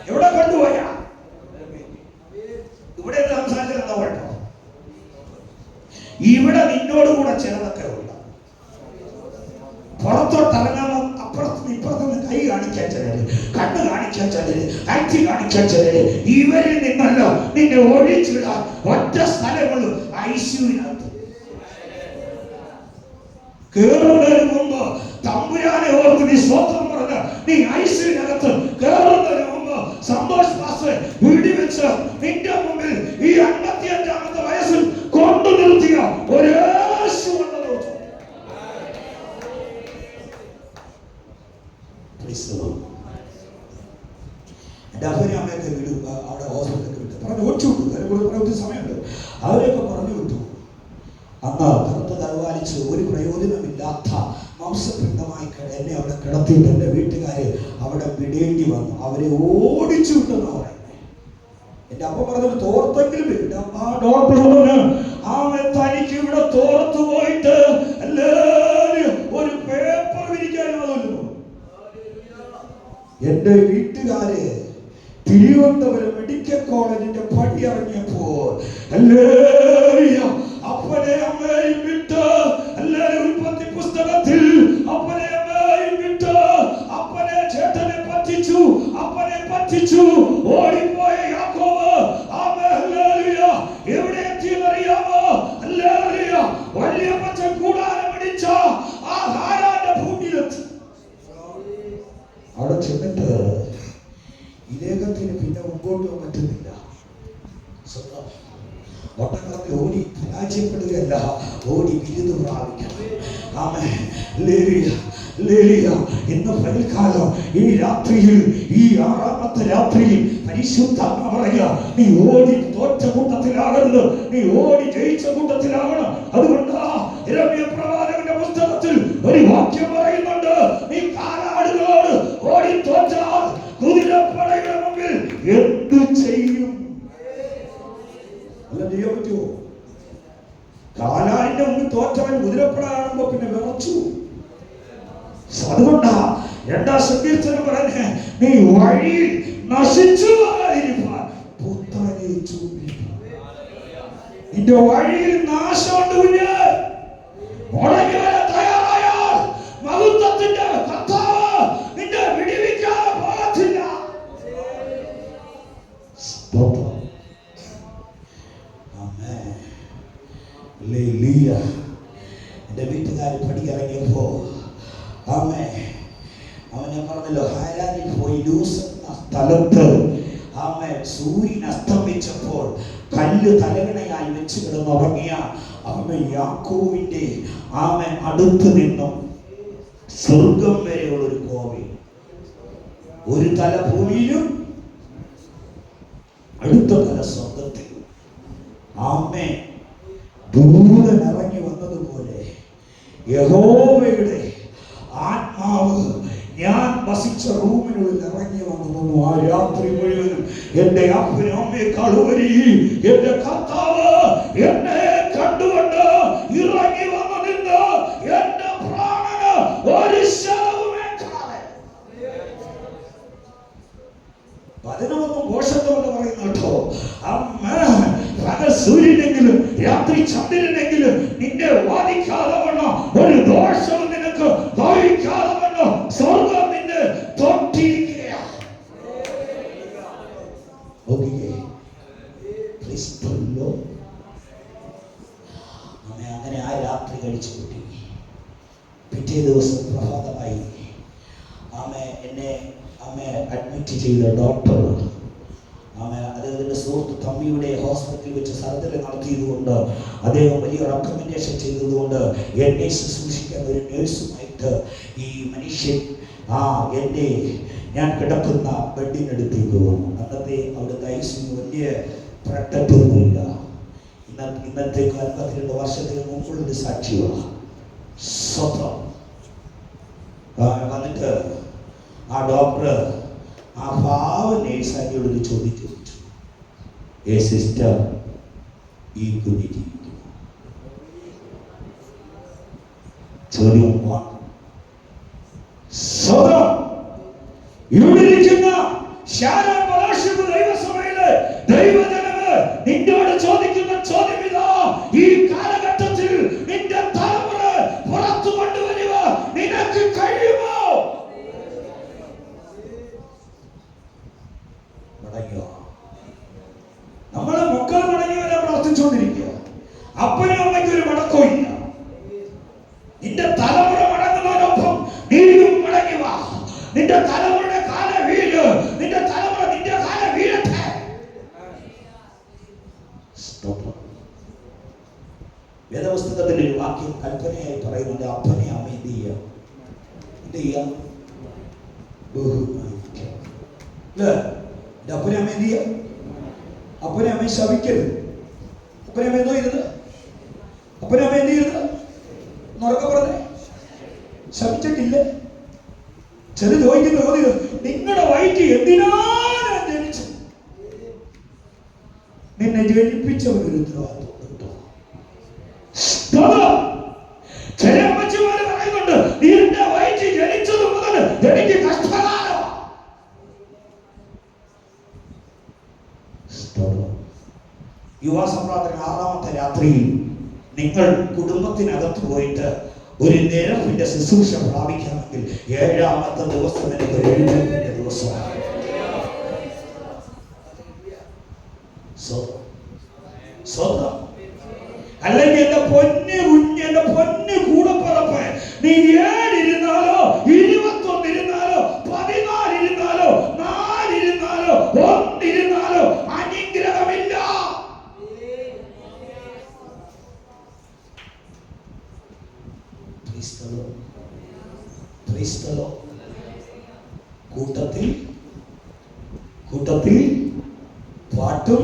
എവിടെ കൊണ്ടുപോയാ? ഇവിടെ സംസാരിച്ചത് കേട്ടോ. ഇവിടെ നിന്നോട് കൂടെ ചിലതൊക്കെ ഉണ്ട്. പുറത്തോട്ടിറങ്ങാൻ അപ്പുറത്തുനിന്ന് ഇപ്പുറത്തുനിന്ന് കൈ കാണിക്കാൻ ചിലര്, കണ്ണ് കാണിക്കാൻ ചിലര്, അഞ്ചി കാണിക്കാൻ ചിലര്. ഇവരിൽ നിന്നല്ല നിന്നെ ഒഴിച്ചിടാൻ ഒറ്റ സ്ഥലങ്ങളും ഐസിയുവിനകത്ത്. കേറുന്നതിന് മുമ്പ് തമ്പുരാനെ ഓർത്ത് നീ സ്വന്തം പറഞ്ഞ നീ ഐസിയുവിനകത്ത് കേറുന്നതിന് മുമ്പ് സന്തോഷ് പാസ്റ്ററെ വെടിവെച്ച് നിന്റെ മുമ്പിൽ ഈ 55-ാമത്തെ വയസ്സിൽ കൊണ്ടു നിർത്തിയ ഒരു യേശു ഉണ്ടെന്ന്. എൻ്റെ അപ്പനെ അമ്മയൊക്കെ വിടും, അവിടെ ഹോസ്പിറ്റലൊക്കെ വിട്ടു പറഞ്ഞു ഓടിച്ചു വിട്ടു. അതിനെക്കുറിച്ച് ഒത്തിരി സമയമുണ്ട്. അവരെയൊക്കെ പറഞ്ഞു വിട്ടു. അന്ന് കറുത്ത് കരുവാലിച്ച് ഒരു പ്രയോജനമില്ലാത്ത മാംസപിണ്ഡമായി എന്നെ അവിടെ കിടത്തിയിട്ട് എൻ്റെ വീട്ടുകാർ അവിടെ വിടേണ്ടി വന്നു. അവരെ ഓടിച്ചു വിട്ടെന്ന് പറയുന്നത്. എൻ്റെ അപ്പ പറഞ്ഞത് തോർത്തെങ്കിലും തനിക്ക് ഇവിടെ തോർത്തു പോയിട്ട് എല്ലാവരും ഒരു പേപ്പർ വിരിക്കാനും. എൻ്റെ വീട്ടുകാര് തിരുവനന്തപുരം മെഡിക്കൽ കോളേജിന്റെ പടി ഇറങ്ങിയപ്പോൾ എല്ലാവരും അപ്പനെ അമ്മയും വിട്ട്, എല്ലാവരും ഉൽപ്പത്തി പുസ്തകത്തിൽ അപ്പനെ അമ്മയും വിട്ട് അപ്പനെ ചേട്ടനെ പറ്റിച്ചു, അപ്പനെ പറ്റിച്ചു ഓടിപ്പോയ യാക്കോബ് എവിടെ എത്തിയെന്നറിയാമോ? എല്ലാവരും വല്യപ്പച്ചൻ കൂടാരം അടിച്ച ആ ഹാരാന്റെ ഭൂമിയിലെത്തി. അവിടെ ചെന്നിട്ട് ഇലേഖത്തിന് പിന്നെ മുമ്പോട്ട് പറ്റുന്നില്ല. ഒട്ടകത്തിൽ ഓടി പരാജയപ്പെടുകയല്ല, ഓടി ബിരുദ പ്രാപിക്കണം. ഇന്ന് പകൽക്കാലം ഈ രാത്രിയിൽ, ഈ 6ാമത്തെ രാത്രിയിൽ പരിശുദ്ധാത്മ പറയുക, നീ ഓടി തോറ്റ കൂട്ടത്തിലാകരുത്, നീ ഓടി ജയിച്ച കൂട്ടത്തിലാകണം. അതുകൊണ്ടാ യിരെമ്യാ പ്രവാചകന്റെ പുസ്തകത്തിൽ ഒരു വാക്യം പറയുന്നുണ്ട്, നീ കാലാടുകളോട് ഓടി തോറ്റാൽ കുതിരപ്പടയുടെ മുമ്പിൽ എന്ത് ചെയ്യും? അല്ല, ചെയ്യാൻ പറ്റുമോ? കാലാലിന്റെ മുമ്പിൽ തോറ്റവൻ കുതിരപ്പട കാണുമ്പോ പിന്നെ വിറച്ചു. അതുകൊണ്ടാ 2-ാം സങ്കീർത്തനം പറഞ്ഞേ, നീ വഴിയിൽ നശിച്ചു പോകാതിരിപ്പാൻ പുത്തനെ ചൂണ്ടിപ്പാൻ. നിന്റെ വഴിയിൽ നാശമുണ്ട്. കുഞ്ഞ് മുടങ്ങി വരാൻ തയ്യാറായാൽ മഹത്വത്തിന്റെ കർത്താവ് നിന്നെ വിടിവിക്കാതെ പോകത്തില്ല. എന്റെ വീട്ടുകാർ പടിയിറങ്ങിയപ്പോ അവനെ പറഞ്ഞല്ലോ, ഹാരാനിൽ പോയി ലൂസ് എന്ന സ്ഥലത്ത് സൂര്യൻ അസ്തമിച്ചപ്പോൾ കല്ല് തലകണയായി വെച്ച് കിടന്നുറങ്ങിയ യാക്കോബിന്റെ അടുത്ത് നിന്നും സ്വർഗം വരെയുള്ള ഒരു കോവിൽ, ഒരു തല ഭൂമിയിലും അടുത്ത തല സ്വർഗത്തിലും. ദൂതൻ ഇറങ്ങി വന്നതുപോലെ യഹോവയുടെ ആത്മാവ് ഞാൻ വസിച്ച റൂമിനുള്ളിൽ ഇറങ്ങി വന്നു. ആ രാത്രി മുഴുവനും എന്റെ അപ്പനും അമ്മയെക്കാൾ ഉപരി എന്റെ കർത്താവ് എന്നെ കണ്ടുകൊണ്ട് ഇറങ്ങി വന്നു നിന്ന് എന്റെ പ്രാണന് ഒരു ശലവുമേക്കാതെ. വചനമൊന്നും ഘോഷത്തോടെ പറയുന്നു കേട്ടോ. സൂര്യനെങ്കിലും രാത്രി ചന്ദ്രനെങ്കിലും നിന്നെ വാദിക്കാതെ വണ്ണം, ഒരു ദോഷവും നിനക്ക് ഭവിക്കാതെ വണ്ണം സ്വർഗം നിന്നെ തൊട്ടിരിക്കുകയാണ്. അങ്ങനെ ആ രാത്രി കഴിച്ചു കൂട്ടി. പിറ്റേ ദിവസം പ്രഭാതമായി എന്നെ അഡ്മിറ്റ് ചെയ്ത ഡോക്ടർ അദ്ദേഹത്തിന്റെ സുഹൃത്ത് തമ്മിയുടെ ഹോസ്പിറ്റലിൽ വെച്ച് സർജറി നടത്തിയതുകൊണ്ട്, അദ്ദേഹം വലിയ റെക്കമെൻഡേഷൻ ചെയ്തതുകൊണ്ട് എന്നെ ശുശ്രൂഷിക്കാൻ ഒരു നേഴ്സുമായിട്ട് ഈ മനുഷ്യൻ ഞാൻ കിടക്കുന്ന ബെഡിനടുത്തേക്ക് വന്നു. അന്നത്തെ അവിടുത്തെ ഐസിയു വലിയ പ്രൊട്ടക്റ്റൊന്നുമില്ല. ഇന്നത്തെ 52 വർഷത്തിന് മുമ്പുള്ളൊരു സാക്ഷിയാണ്. സ്വന്തം വന്നിട്ട് ആ ഡോക്ടർ ആ പാവ നേഴ്സാരിയോട് ചോദിച്ചു, സിസ്റ്റർ, ഈ കുഞ്ഞ് ജീവിക്കുന്നു? ചോദ്യം ഇവിടെ ഇരിക്കുന്ന ദൈവസഭയിലെ ദൈവജനമേ, നിന്നോട് ചോദിക്കുന്ന ചോദ്യം ഇതാ, ഈ കാലഘട്ടത്തിൽ നിന്റെ തലമുറ പുറത്തു കൊണ്ടുവരിക നിനക്ക് കഴിയുമോ? നമ്മളെ മക്കൾ മടങ്ങി വരാൻ പ്രാർത്ഥിച്ചുകൊണ്ടിരിക്കുക. അപ്പനും അമ്മയ്ക്ക് ഒരു മടക്കവും ഇല്ല. നിന്റെ തലമുറ മടങ്ങുന്നതിനൊപ്പം നീയും മടങ്ങി വാ. നിന്റെ തലമുറയുടെ കാല വീഴ്, നിന്റെ തലമുറ നിന്റെ കാല വീഴട്ടെ. വേദപുസ്തകത്തിന്റെ ഒരു വാക്യം കൽപ്പനയായി പറയുന്നുണ്ട്, അപ്പനെ അമ്മ എന്ത് ചെയ്യാം? അപ്പനെ അമ്മ എന്ത് ചെയ്യാം? അപ്പനെ അമ്മ ശപിക്കരുത്. അപ്പനെ അമ്മ എന്തോ ഇരുന്ന് അപ്പനെ അമ്മ എന്ത് ചെയ്യരുത്? ഉറക്കെ പറഞ്ഞേ, ശപിച്ചിട്ടില്ല. ചെറു ചോദിക്കുന്ന ചോദ്യം, നിങ്ങളുടെ വയറ്റിൽ എന്തിനാണ് ജനിച്ചു? നിന്നെ ജനിപ്പിച്ചവരൊരു ഉത്തരവാദിത്വം. ചില അമ്മച്ചിമാര് പറയുന്നുണ്ട്, നീ എന്റെ വയറ്റിൽ ജനിച്ചത് മുതൽ എനിക്ക് കഷ്ടകാലം. യുവാസംപ്രാർത്ഥന 6ാമത്തെ രാത്രിയിൽ നിങ്ങൾ കുടുംബത്തിനകത്ത് പോയിട്ട് ഒരു നിരപ്പിന്റെ ശുശ്രൂഷ പ്രാപിക്കണമെങ്കിൽ 7ാമത്തെ ദിവസം എനിക്ക് ഒരു എഴുന്നേൽപ്പിന്റെ ദിവസമാണ്. അല്ലെങ്കിൽ എന്റെ പൊന്ന് കുഞ്ഞ്, എന്റെ പൊന്ന് കൂടപ്പറപ്പ്, നീ 7 ഇരുന്നാലോ 21 ഇരുന്നാലോ 14 ഇരുന്നാലോ 4 ഇരുന്നാലോ 1 ഇരുന്നാലോ അനുഗ്രഹമില്ല. കൂട്ടത്തിൽ പാട്ടും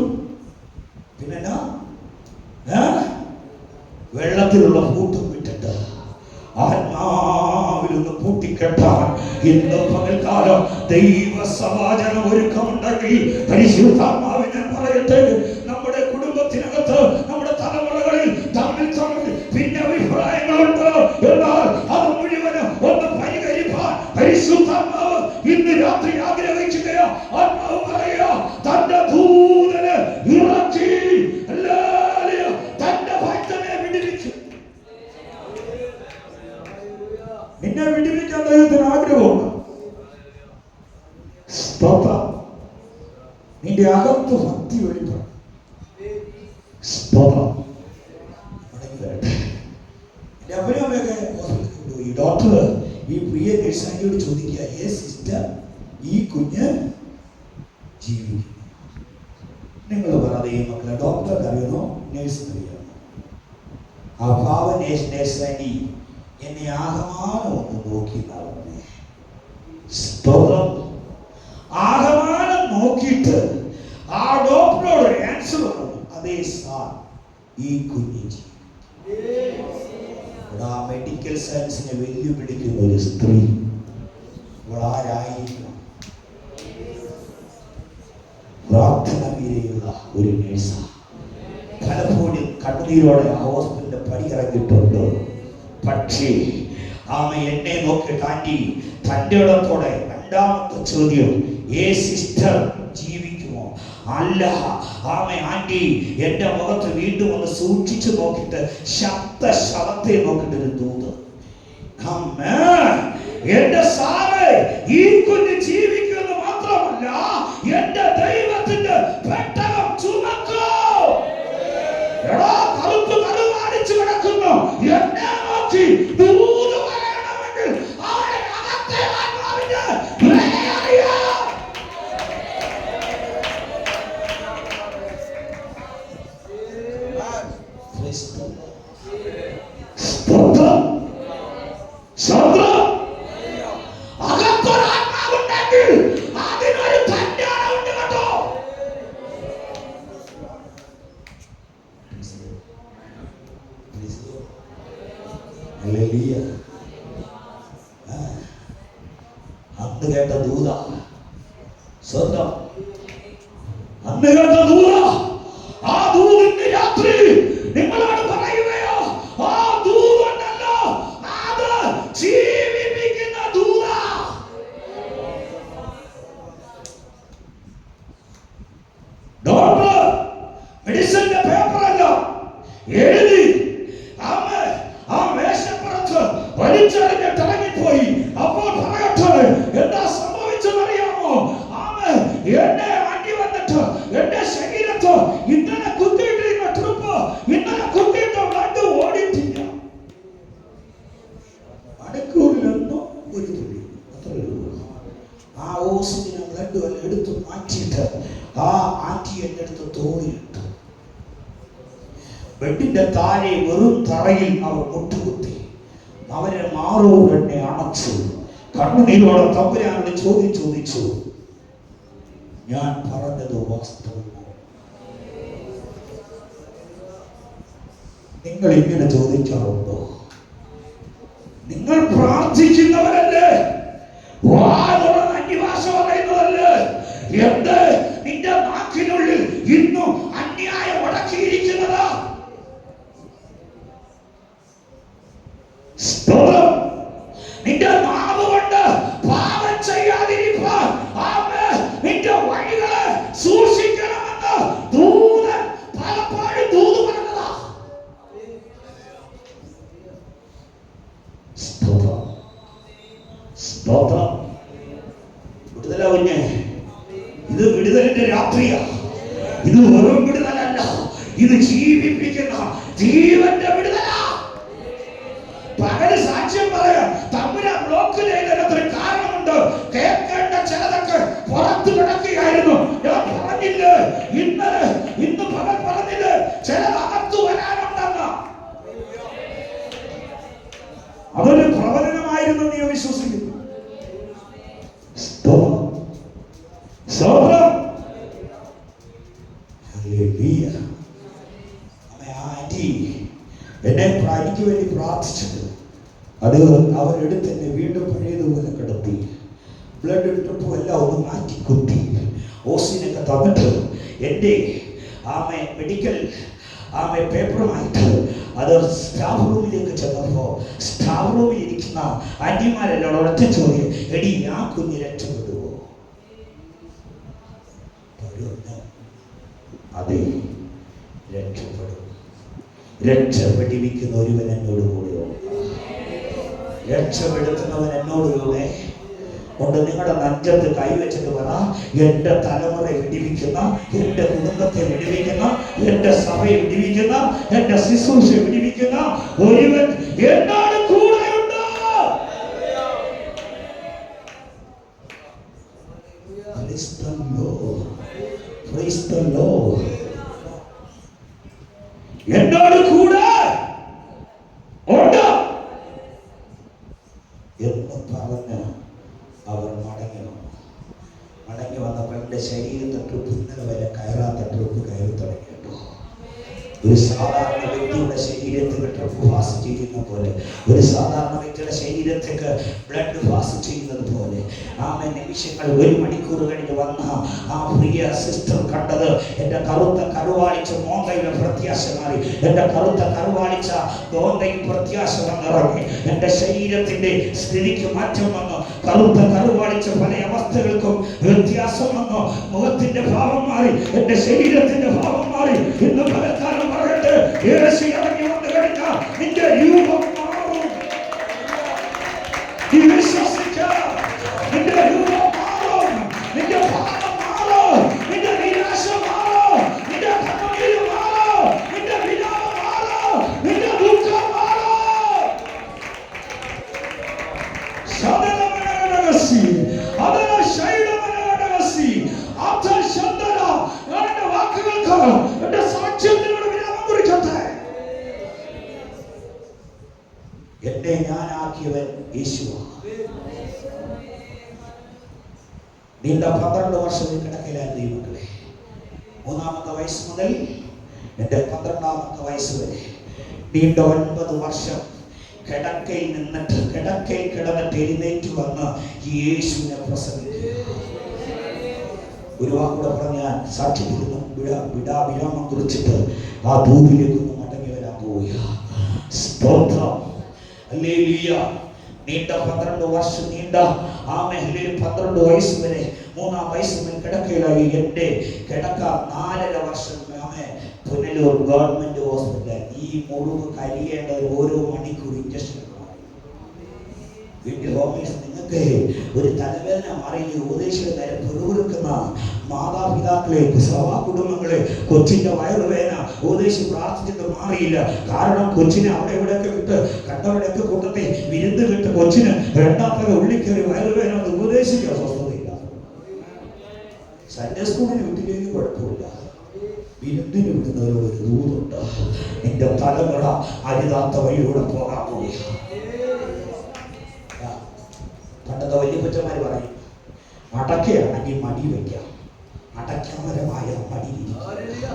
പിന്നെ വെള്ളത്തിലുള്ള പൂട്ടും വിട്ടിട്ട് ആത്മാവിലൊന്ന് പൂട്ടിക്കെട്ടാൻ ഇന്ന് പകൽക്കാലം ദൈവ സമാജനം ഒരുക്കമുണ്ടെങ്കിൽ പരിശുദ്ധാത്മാവിനെ പറയട്ടെ, നമ്മുടെ കുടുംബത്തിനകത്ത് നമ്മുടെ തലമുറകളിൽ തമ്മിൽ പിന്നെ അഭിപ്രായങ്ങളുണ്ട്, എന്നാൽ അത് മുഴുവനും ഒന്ന് പരിഹരിക്കാൻ പരിശുദ്ധാത്മാവ് ഇന്ന് രാത്രി ആഗ്രഹിക്കുകയോ. ആത്മാവ് പറയുക, തന്റെ ദൂതനെ ഇറക്കി തന്റെ ഭക്തനെ വിടുവിച്ചു. നിന്നെ വിടുവിക്കാൻ ദൈവത്തിന് ആഗ്രഹമുണ്ട്. നിന്റെ അകത്ത് ഭക്തി വെളിപ്പെടും. ഈ ഡോക്ടർ ഈ പ്രിയ നഴ്സാരിയോട് ചോദിക്കുക, ഏ സിസ്റ്റർ, ഈ കുഞ്ഞ് ജീവിക്കും? നിങ്ങൾ പറയാതെ ഈ മക്കളെ ഡോക്ടർക്ക് അറിയണോ നേഴ്സിന് അറിയണോ? ആ പാവ നേഴ്സാരി എന്നെ ആകമാനം ഒന്ന് നോക്കി നടന്നേ. ആകമാനം നോക്കിയിട്ട് ആ ഡോക്ടറോട് ആൻസർ പറഞ്ഞു, അതേ സാർ, ഈ കുഞ്ഞ് ജീവിക്കും. മെഡിക്കൽ സയൻസിനെ വെല്ലുവിളിക്കുന്ന ഒരു സ്ത്രീ ആരായിരിക്കും? പ്രാർത്ഥന വീരയുള്ള ഒരു നേഴ്സാ. പലപ്പോഴും കണ്ണീരോടെ ആ ഹോസ്പിറ്റലിന്റെ പടിയിറങ്ങിയിട്ടുണ്ട്. പക്ഷേ ആമ എന്നെ നോക്കിയിട്ട് ആന്റി തന്റെ ഇടത്തോടെ 2ാമത്തെ ചോദ്യം, ഏ സിസ്റ്റർ ജീവിക്കുമോ? അല്ല. ആമേ ആന്റി എന്റെ മുഖത്ത് വീണ്ടും ഒന്ന് സൂക്ഷിച്ചു നോക്കിയിട്ട് ശബ്ദത്തെ നോക്കിയിട്ട് ഒരു ദൂത്, എന്റെ സാറേ, ഈ കുഞ്ഞ് ജീവിക്കുമെന്ന് മാത്രമല്ല എന്റെ ദൈവത്തിന്റെ പെട്ടകം ചുമക്കോ. കറുപ്പ് കറുവാടിച്ചു കിടക്കുന്നു, എന്നെ നോക്കി ദൂത് പറയണമെങ്കിൽ അവരെ അകത്തെ ആത്മാവിന്റെ അകത്തൊരാത്മാവുണ്ടെങ്കിൽ അതിനൊരു കല്യാണമുണ്ട് കേട്ടോ. അന്ന് കേട്ട ദൂത, സ്വന്തം അന്ന് കേട്ട ദൂത, ആ ദൂതിന്റെ രാത്രി നിങ്ങളോട് പറയുകയോ, ആ ദൂതുണ്ടല്ലോ അത് ജീവിപ്പിക്കുന്ന ദൂത. ഡോക്ടർ മെഡിസിന്റെ പേപ്പറല്ല എഴുതി ആ മേശപ്പുറത്ത് വലിച്ചെറിഞ്ഞിട്ട് ഇറങ്ങിപ്പോയി. അപ്പോൾ പറയട്ടെ, എന്താ സംഭവിച്ചെന്നറിയാമോ? എന്നെ വണ്ടി വന്നിട്ട് എന്റെ ശരീരത്ത് ഇന്നലെ കുത്തിയിട്ടിരുന്ന ട്രിപ്പ്, ഇന്നലെ കുത്തിയിട്ട ബ്ലഡ് ഓടിയിട്ടില്ല. മണിക്കൂറിലൊന്നും ഒരു തുള്ളി, അത്രയേ ഉള്ളൂ. ആ ഓക്സിജൻ ബ്ലഡ് എടുത്ത് മാറ്റിയിട്ട് ആ ആറ്റി എന്റെ അടുത്ത് തോളിലിട്ടു. ബെഡിന്റെ താഴെ വെറും തറയിൽ അവർ മുട്ടുകുത്തി. അവരെ മാറോട് എന്നെ അണച്ചു. കണ്ണുനീരോടെ തമ്പുരാനോട് ചോദിച്ചു, ഞാൻ പറഞ്ഞത് വാസ്തവമോ? നിങ്ങൾ ഇങ്ങനെ ചോദിക്കാറുണ്ടോ? നിങ്ങൾ പ്രാർത്ഥിക്കുന്നവരല്ലേ? അന്യഭാഷ പറയുന്നതല്ലേ? എന്ത് നിന്റെ നാക്കിനുള്ളിൽ ഇന്നും അന്യായം അടക്കിയിരിക്കുന്നതാ? നിന്റെ നാവ് കൊണ്ട് പാപം ചെയ്യാതിരിക്കാൻ നിന്റെ വഴികളെ സൂക്ഷിക്കണമെന്ന് ദൂതൻ പലപ്പോഴും ദൂത് പറഞ്ഞതാ. വിടുതലാവുന്നേ, ഇത് വിടുതലിന്റെ രാത്രിയാ. ഇത് വെറും വിടുതലല്ല, ഇത് ജീവിപ്പിക്കുന്ന ജീവന്റെ വിടുതലാ. പകല് സാക്ഷ്യം പറയാം, തമ്പുരാൻ ബ്ലോക്ക് ചെയ്തതിനൊരു കാരണമുണ്ട്. കേൾക്കേണ്ട ചിലതൊക്കെ പുറത്തു കിടക്കുകയായിരുന്നു. ഞാൻ പറഞ്ഞില്ലേ, ഇന്ന് പകൽ പറഞ്ഞില്ലേ, ചിലത് അകത്തു വരാനുണ്ടെന്ന്. അതൊരു പ്രവചനമായിരുന്നു നീ വിശ്വസിക്കുന്നു. എന്നെ എനിക്ക് വേണ്ടി പ്രാർത്ഥിച്ചത്, അത് അവരെടുത്ത് എന്നെ വീണ്ടും പഴയതുപോലെ കിടത്തി. ബ്ലഡ് ട്രിപ്പും എല്ലാം ഒന്ന് മാറ്റി കുത്തി ഓക്സിജനൊക്കെ തന്നിട്ട് എൻ്റെ മെഡിക്കൽ പേപ്പറുമായിട്ട് അത് സ്റ്റാഫ് റൂമിലേക്ക് ചെന്നപ്പോൾ സ്റ്റാഫ് റൂമിൽ ഇരിക്കുന്ന ആന്റിമാരെല്ലാം ഒറ്റ ചോദ്യം, എടി ആ കുഞ്ഞ് രക്ഷപ്പെടുവോ? അതെ, രക്ഷപ്പെടും. രക്ഷപ്പെടിപ്പിക്കുന്ന ഒരുവൻ എന്നോട് കൂടെയോ? രക്ഷപ്പെടുത്തുന്നവൻ എന്നോട് കൂടെ കൊണ്ട് നിങ്ങളുടെ നെഞ്ചത്ത് കൈവച്ചിട്ട് പറ, എന്റെ തലമുറയെ വിടിവിക്കുന്ന, എന്റെ കുടുംബത്തെ വിടിവിക്കുന്ന, എന്റെ സഭയെ വിടിവിക്കുന്ന, എന്റെ ശുശ്രൂഷയെ വിടിവിക്കുന്ന ഒരുവൻ എന്നോട് കൂടെയുണ്ട്. എന്നോട് കൂടെ ഉണ്ട് എന്ന് പറഞ്ഞ് അവർ മടങ്ങി വന്നപ്പോൾ എൻ്റെ ശരീരത്തെ ട്രിപ്പ് ഇന്നലെ വരെ കയറാത്ത ട്രിപ്പ് കയറി തുടങ്ങിയിട്ടു. ഒരു സാധാരണ വ്യക്തിയുടെ ശരീരത്തിൽ ട്രിപ്പ് പാസ് ചെയ്യുന്ന പോലെ, ഒരു സാധാരണ വ്യക്തിയുടെ ശരീരത്തേക്ക് ബ്ലഡ് പാസ് ചെയ്യുന്നത് പോലെ നിമിഷങ്ങൾ 1 മണിക്കൂർ കഴിഞ്ഞ് വന്ന ആ പ്രിയ സിസ്റ്റർ കണ്ടത് എൻ്റെ കറുത്ത കറുവാളിച്ച മോന്തയുടെ പ്രത്യാശ മാറി. എൻ്റെ കറുത്ത കറുവാളിച്ച മോന്തയിൽ പ്രത്യാശ വന്നിറങ്ങി. എൻ്റെ ശരീരത്തിന്റെ സ്ഥിതിക്ക് മാറ്റം വന്നു. കറുത്ത കറുവാളിച്ച പല അവസ്ഥകൾക്കും വ്യത്യാസം വന്നു. മുഖത്തിന്റെ ഭാവം മാറി, എൻ്റെ ശരീരത്തിന്റെ ഭാവം മാറി. ഇന്ന് പലക്കാലം പറയട്ടെ, യേശു ഇറങ്ങി വന്നു കഴിഞ്ഞാൽ നിന്റെ രൂപം മാറും. വിശ്വസിക്കാം, നിന്റെ രൂപം മാറും, നിന്റെ ഭാവം മാറും, നിന്റെ നിരാശ മാറും, നിന്റെ കണ്ണീര് മാറും, നിന്റെ വിലാപം മാറും, നിന്റെ ദുഃഖം മാറും. ശതനമനകടകസി അതന ശൈലമനകടകസി ആത്മ ശബ്ദന എൻ്റെ വാക്കുകൾക്ക് എൻ്റെ സാക്ഷ്യത്തിനോട് വിരാമം കുറിക്കട്ടെ. എന്നെ ഞാനാക്കിയവൻ യേശുവാ. നീണ്ട 12 വർഷത്തിൽ കിടക്കയിലായിരുന്നു ഈ മക്കളെ. 3-ാമത്തെ വയസ്സ് മുതൽ എൻ്റെ 12-ാമത്തെ വയസ്സ് വരെ നീണ്ട 9 വർഷം കിടക്കയിൽ കിടന്നിട്ട് എഴുന്നേറ്റ് വന്ന് യേശുവിനെ പ്രസംഗിക്കുക. ഒരു വാക്കൂടെ പറഞ്ഞാൽ സാക്ഷ്യപ്പെടുന്നു. വിരാമം കുറിച്ചിട്ട് ആ ഭൂമിയിലേക്ക് ഒന്ന് മടങ്ങി വരാൻ പോവുക. സ്തോത്രം, ഹല്ലേലൂയ. നീണ്ട 12 വർഷം നീണ്ട 12 വയസ്സ് വരെ 3-ാം വയസ്സ് മുതൽ കിടക്കയിലായി. എൻ്റെ കിടക്ക 4.5 വർഷം പുനലൂർ ഗവൺമെന്റ് ഹോസ്പിറ്റൽ. ഈ മുറിവ് കരിയേണ്ടത് ഓരോ മണിക്കൂർ ഇഞ്ചക്ഷൻ. വീട്ടിൽ ഹോമീസ് നിങ്ങൾക്ക് ഒരു തലവേദന മാറിയില്ല, ഉപദേശിയുടെ നേരെ പുറകുറുക്കുന്ന മാതാപിതാക്കളെ, സഭാ കുടുംബങ്ങളെ, കൊച്ചിന്റെ വയറുവേദന ഉപദേശി പ്രാർത്ഥിച്ചിട്ട് മാറിയില്ല. കാരണം കൊച്ചിനെ അവിടെ ഇവിടെയൊക്കെ വിട്ട് കണ്ടവിടെയൊക്കെ കൂട്ടത്തെ വിരുന്ന് വിട്ട് കൊച്ചിന് 2ാമത്തെ ഉള്ളിക്കറി വയറുവേദന ഉപദേശിക്കാൻ സ്വസ്ഥതയില്ല. സൺഡേ സ്കൂളിന് വീട്ടിലേക്ക് കുഴപ്പമില്ല, വിരുന്നിന് വിടുന്നവരോട് ഒരു ദൂതുണ്ട്. നിന്റെ തലമുറ അരുതാത്ത വഴിയിലൂടെ പോകാൻ പോവുക. പണ്ടത്തെ വല്യപ്പച്ചന്മാർ പറയും, അടക്കയാണെങ്കിൽ മടി വയ്ക്കാം, അടയ്ക്കാമരമായ മടിയിരിക്കുക.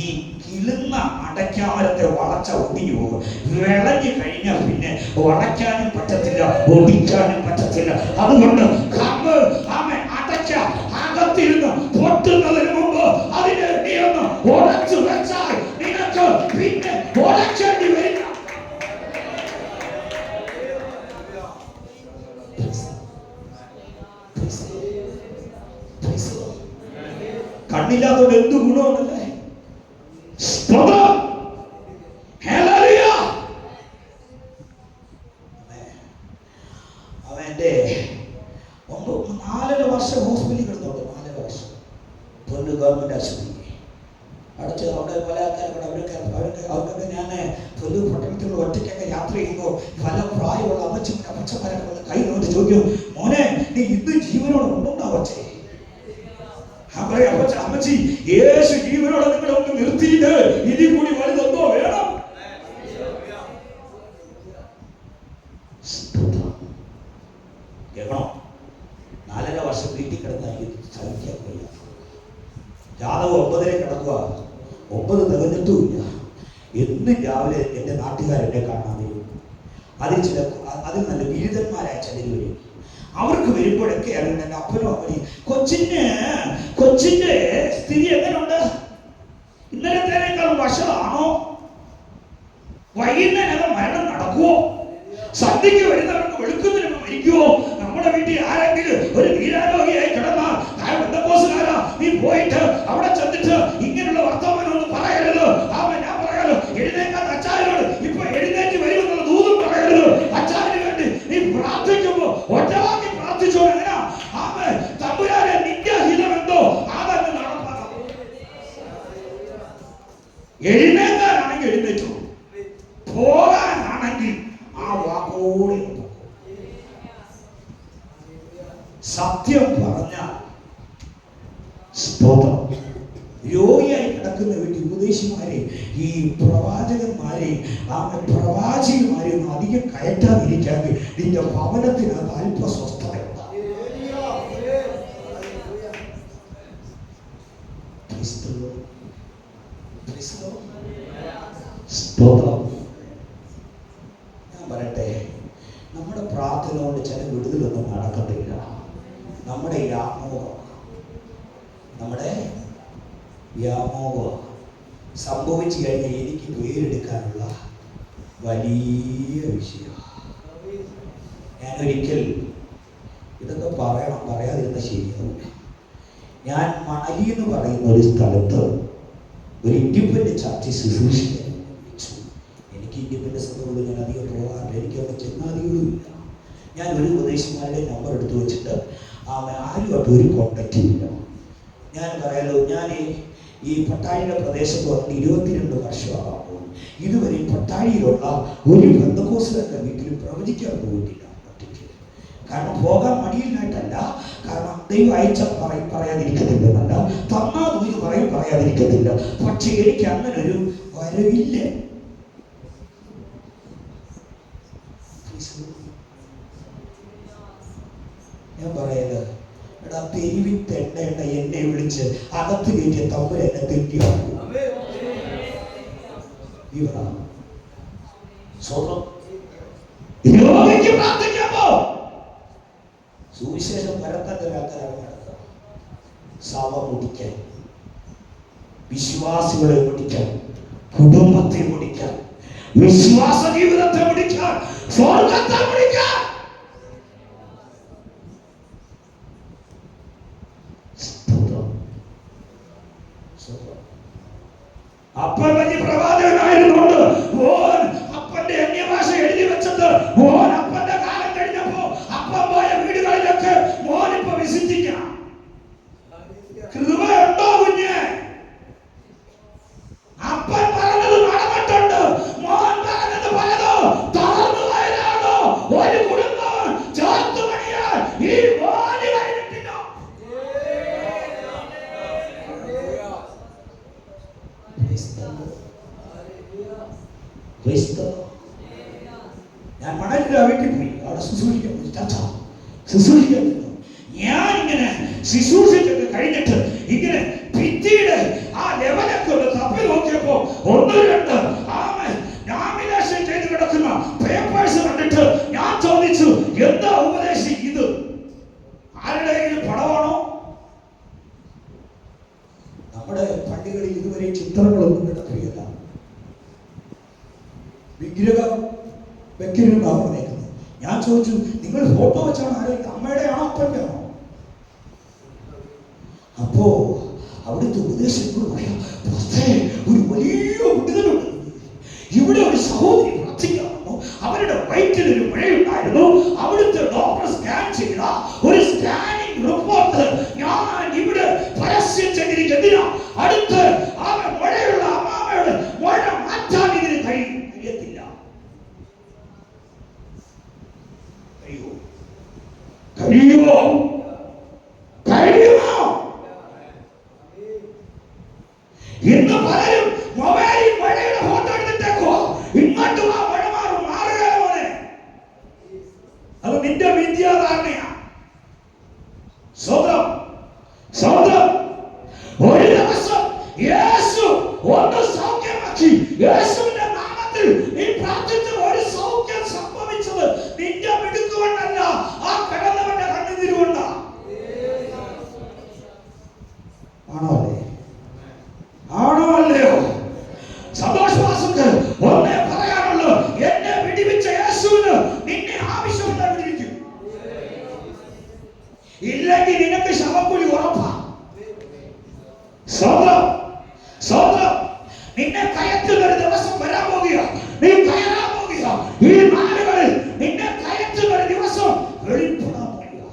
ഈ കിളുന്ന അടയ്ക്കാമരത്തെ വളച്ച ഒടിഞ്ഞു പോകും. വിളഞ്ഞു കഴിഞ്ഞാൽ പിന്നെ വളയ്ക്കാനും പറ്റത്തില്ല, ഒടിക്കാനും പറ്റത്തില്ല. അതുകൊണ്ട് അടയ്ക്ക അകത്തിരുന്ന് പൊട്ടുന്നതിന് മുമ്പ് അതിനെ നീയൊന്ന് ഉടച്ചു വെച്ചാൽ നിനക്ക് പിന്നെ ഉടച്ചേണ്ടി വരില്ല. കണ്ണില്ലാത്തോണ്ട് എന്ത് ഗുണമുണ്ടല്ലേ? അവന്റെ 4.5 വർഷം ഹോസ്പിറ്റലിൽ കിടന്നുണ്ട്. 4.5 വർഷം പൊന്നു ഗവൺമെന്റ് ആശുപത്രി അടച്ച്. അവിടെ പല ആൾക്കാരൊക്കെ അവർക്കൊക്കെ ഞാൻ പൊന്നു പട്ടണത്തിലുള്ള ഒറ്റയ്ക്കൊക്കെ യാത്ര ചെയ്യുമ്പോൾ പല പ്രായമുള്ള അമ്മച്ചന്മാരൊക്കെ വന്ന് കൈ നോട്ട് ചോദിക്കും, മോനെ നീ ഇന്ന് ജീവനോട് ഉണ്ടോണ്ടാവച്ചേ? അമ്മച്ചി, യേശു ജീവനോടെ നിങ്ങളെ ഒന്ന് നിർത്തിയിട്ട് ഇതിൽ കൂടി വലുതെന്തോ വേണം. കേൾക്കണം, 4.5 വർഷം വീട്ടിൽ കിടന്നാൽ സഹിക്കാൻ കഴിയ. ജാതകം 9 കിടക്കുക, 9 തികഞ്ഞിട്ടുമില്ല. എന്നും രാവിലെ എൻ്റെ നാട്ടുകാരെന്നെ കാണാൻ വരും. അതിൽ നല്ല ബിരുദന്മാരായ ചിലർ വരും. അവർക്ക് വരുമ്പോഴൊക്കെ അറിയുന്ന എൻ്റെ അപ്പനും അമ്മയും കൊച്ചിന്റെ സ്ഥിതി എങ്ങനെയുണ്ട്? ഇന്നലത്തേനേക്കാൾ വഷളാണോ? വൈകുന്നേരം മരണം നടക്കുവോ? സദ്യക്ക് വരുന്നവർക്ക് വെളുക്കുന്നതിന് മരിക്കുവോ? നമ്മുടെ വീട്ടിൽ ആരെങ്കിലും ഒരു വീരാരോഗ്യമായി കിടന്നാൽ നീ പോയിട്ട് അവിടെ ചെന്നിട്ട് ഇങ്ങനെയുള്ള വർത്തമാനം ഒന്നും പറയരുത്. ഞാൻ പറയാലോ, എഴുന്നേക്കാത്ത അച്ചായനോട് ഇപ്പൊ എഴുന്നേറ്റ് വരുമെന്നുള്ള ദൂതും പറയരുത്. അച്ചായന് വേണ്ടി നീ പ്രാർത്ഥിക്കുമ്പോ ഒറ്റവാക്കി പ്രാർത്ഥിച്ചോ. എങ്ങനെയാ തമ്പുരാനെ നിന്റെ ഹിതമെന്തോ അതങ്ങ് നടപ്പാക്കാം. എഴുന്നേക്കാനാണെങ്കിൽ എഴുന്നേറ്റു, പോകാനാണെങ്കിൽ ആ വാക്കോടെ. സത്യം പറഞ്ഞാൽ സ്തോത്രം, രോഗിയായി കിടക്കുന്ന വീട്ടിൽ ഉപദേശിമാരെ ഈ പ്രവാചകന്മാരെ പ്രവാചകന്മാരെ ഒന്നും അധികം കയറ്റാതിരിക്കാൻ നിന്റെ ഭവനത്തിനകത്ത് അല്പ സ്വസ്ഥതയുണ്ട്. ഞാൻ പറയട്ടെ, നമ്മുടെ പ്രാർത്ഥന കൊണ്ട് ചില വിടുതലൊന്നും നടക്കത്തില്ല. നമ്മുടെ വ്യാമോഹം സംഭവിച്ചു കഴിഞ്ഞാൽ എനിക്ക് പേരെടുക്കാനുള്ള വലിയ വിഷയം. ഞാനൊരിക്കൽ ഇതൊക്കെ പറയാതിരുന്ന ശരിയാവില്ല. ഞാൻ മണലി എന്ന് പറയുന്ന ഒരു സ്ഥലത്ത് ഒരു ഇൻഡിപെൻഡന്റ് ചർച്ച് ശുശ്രൂഷിക്കാൻ വിളിച്ചു. എനിക്ക് ഇൻഡിപെൻഡന്റ് സഭകളിൽ ഞാൻ അധികം പോകാറില്ല, എനിക്ക് അവിടെ ചെന്നാധികളുമില്ല. ഞാൻ ഒരു ഉപദേശിമാരുടെ നമ്പർ എടുത്തു വെച്ചിട്ട് ആരുമായിട്ട് ഒരു കോണ്ടാക്റ്റും ഇല്ല. ഞാൻ പറയാലോ, ഞാൻ ഈ പട്ടാഴിയുടെ പ്രദേശത്ത് വന്നിട്ട് 22 വർഷമാകുമ്പോൾ ഇതുവരെ പട്ടാഴിയിലുള്ള ഒരു ബന്ധക്കോസുകാരുടെ വീട്ടിൽ പ്രവചിക്കാൻ പോയിട്ടില്ല ഒറ്റയ്ക്ക്. കാരണം പോകാൻ മടിയിലായിട്ടല്ല, കാരണം ദൈവം അയച്ച പറയാതിരിക്കത്തില്ലെന്നല്ല, തന്നാ ദൂത് പറയാതിരിക്കത്തില്ല. പക്ഷെ എനിക്ക് അങ്ങനെ ഒരു വരവില്ല. ഞാൻ പറയല്, എടാ തെരുവിൽ തെണ്ടേണ്ട എന്നെ വിളിച്ച് അകത്ത് കയറ്റിയ തമ്പുരാൻ എന്നെ തെറ്റിയാക്കൂ. സുവിശേഷം പരത്താൻ ഒരാൾക്കാരാണ് നടക്കുക. സഭ മുടിക്കാൻ, വിശ്വാസികളെ മുടിക്കാൻ, കുടുംബത്തെ മുടിക്കാൻ, വിശ്വാസ ജീവിതത്തെ മുടിക്കാൻ, സ്വർഗത്തെ മുടിക്കാൻ. അപ്പൻ വലിയ പ്രവാചകനായിരുന്നുകൊണ്ട് അപ്പന്റെ അന്യഭാഷ എഴുതി വെച്ചത് അപ്പന്റെ കാലം കഴിഞ്ഞപ്പോ അപ്പൻ പോയ വീടുകളിലൊക്കെ മോനിപ്പോ വിസിറ്റിക്കാം. കൃപയുണ്ടോ കുഞ്ഞ്? അപ്പൻ പറഞ്ഞത് നടന്നിട്ടുണ്ട്, മോൻ പറഞ്ഞത് പലതോ തളർന്നു പോയതാണോ? ഒരു കുടുംബം ചേർത്ത് പണിയാൻ ഈ മോന് കഴിഞ്ഞിട്ടില്ലോ. ശുശ്രൂഷിക്കുന്നു. ഞാൻ ഇങ്ങനെ ശുശ്രൂഷിച്ചൊക്കെ കഴിഞ്ഞിട്ട് ഇങ്ങനെ ഭിത്തിയുടെ ആ ലെവലൊക്കെ ഒന്ന് തപ്പി നോക്കിയപ്പോ ഒന്ന് രണ്ട് നാമിനേഷൻ ചെയ്ത് കിടക്കുന്ന പേപ്പേഴ്സ് കണ്ടിട്ട് ഞാൻ ചോദിച്ചു, എന്താ ഉപദേശി ഇത്? ആരുടെയെങ്കിലും പടമാണോ? നമ്മുടെ പള്ളികളിൽ ഇതുവരെ ചിത്രങ്ങളൊന്നും കിടക്കുകയില്ല. വിഗ്രഹം വെക്കരുതെന്നാണ് പറഞ്ഞേക്കുന്നത്. ഞാൻ ചോദിച്ചു, നിങ്ങൾ ഫോട്ടോ വെച്ചാണ് ആരെയും അമ്മയുടെ ആണോ അപ്പൻ്റെ ആണോ? അപ്പോ അവിടുത്തെ ഉപദേശത്തോട് പറയാം, ഒരു വലിയ വിടുതലുണ്ട്. ഇവിടെ ഒരു സഹോദരി പ്രാർത്ഥിക്കാമെന്നു അവരുടെ വയറ്റിൽ ഒരു മുഴയുണ്ടായിരുന്നു. അവിടുത്തെ ഡോക്ടർ സ്കാൻ ചെയ്ത ഒരു സ്കാനിങ് റിപ്പോർട്ട് ഞാൻ ഇവിടെ പരസ്യം ചെയ്തിരിക്കുന്നതിനാ. അടുത്ത് ആ മുഴയുള്ള അമ്മാമയുടെ മുഴ മാറ്റാൻ ഇതിന് കഴിയത്തില്ല. കഴിയുമോ? കഴിയുമോ? ഇന്ന് പലരും മൊബൈലിൽ മഴയുടെ ഫോട്ടോ എടുത്തിട്ടേക്കോ. ഇങ്ങോട്ട് ആ മഴ മാറുകയാണ്. അത് നിന്റെ വിദ്യാധാരണയാ. സ്വന്തം ഒരു ദിവസം യേശു ഒന്ന് സൗഖ്യമാക്കി. യേശുവിന്റെ നാമത്തിൽ നീ പ്രാർത്ഥിച്ച ഒരു സൗഖ്യം സംഭവിച്ചത് നിന്റെ മിടുക്കുകൊണ്ടല്ല, ആ കിടന്നവന്റെ കണ്ണുനീരുകൊണ്ടാ. ആണോ അല്ലയോ? സന്തോഷവാസക്ക് ഒന്നേ പറയാനുള്ളൂ, എന്നെ വിടിവിച്ച യേശുവിന് നിന്നെ ആവശ്യമുള്ള വിടിവിക്കും. ഇല്ലെങ്കിൽ നിനക്ക് ശവക്കുഴി ഉറപ്പാ. സ്വന്തം നിന്നെ കയറ്റുന്ന ഒരു ദിവസം വരാൻ പോകുക. നീ കയറാൻ പോകുക. ഈ നാടുകളിൽ നിന്നെ കയറ്റുന്ന ഒരു ദിവസം വെളിപ്പെടാൻ പോകുക.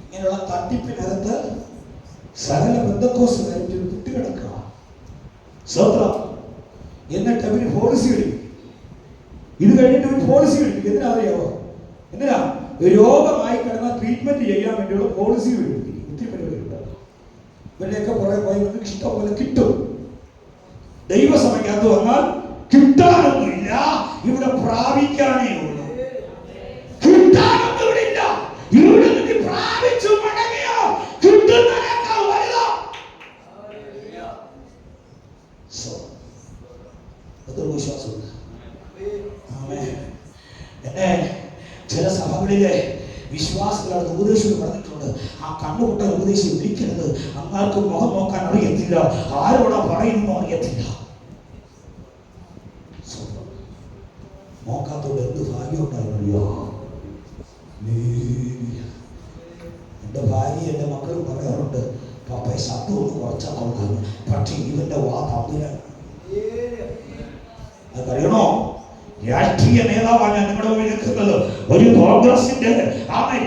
ഇങ്ങനെയുള്ള തട്ടിപ്പിനകത്ത് സകല ബന്ധക്കോസുകാരും കുട്ടികിടക്കുക. സ്വന്തം എന്നിട്ട് അവര് പോളിസി എടുക്കും. ഇത് കഴിഞ്ഞിട്ട് ഒരു പോളിസി എടുക്കും. എന്തിനാ അറിയാവോ? എന്തിനാ? രോഗമായി കിടന്ന ട്രീറ്റ്മെന്റ് ചെയ്യാൻ വേണ്ടിയുള്ള പോളിസി എടുക്കും. ഒത്തിരി പരിപാടിയുണ്ട്. ഇവരുടെയൊക്കെ പുറകെ പോയി നമുക്ക് ഇഷ്ടം പോലെ കിട്ടും. ദൈവസഭയ്ക്കകത്ത് വന്നാൽ കിട്ടാനൊന്നുമില്ല, ഇവിടെ പ്രാപിക്കാനേ ഉള്ളൂ. കിട്ടാനൊന്നും ഇവിടെ ഇല്ല. ഇവിടെ നിന്ന് പ്രാപിച്ചു മടങ്ങിയോ കിട്ടുന്നതിനേക്കാൾ വലുതാ. അതൊരു വിശ്വാസമുണ്ട്. എന്നെ ചില സഭകളിലെ വിശ്വാസികളാണ് ഉപദേശം പറഞ്ഞിട്ടുണ്ട്, ആ കണ്ണുപൊട്ട ഉപദേശം വിളിക്കരുത്. അങ്ങാർക്ക് മുഖം നോക്കാൻ അറിയത്തില്ല, ആരോടാ പറയുന്നു അറിയത്തില്ല. നോക്കാത്തോട് എന്ത് ഭാഗ്യം ഉണ്ടായിരുന്നോ. എൻ്റെ ഭാര്യ എൻ്റെ മക്കളും പറയാറുണ്ട്, പപ്പയെ ശബ്ദം ഒന്ന് കുറച്ചാൽ കൊള്ളാം, പക്ഷേ ഇവന്റെ വാ തമ്മിലാണ്. അതറിയണോ? രാഷ്ട്രീയ നേതാവാണ് ഞാൻ നിങ്ങളുടെ മുമ്പിൽ നിൽക്കുന്നത്. ഒരു കോൺഗ്രസിന്റെ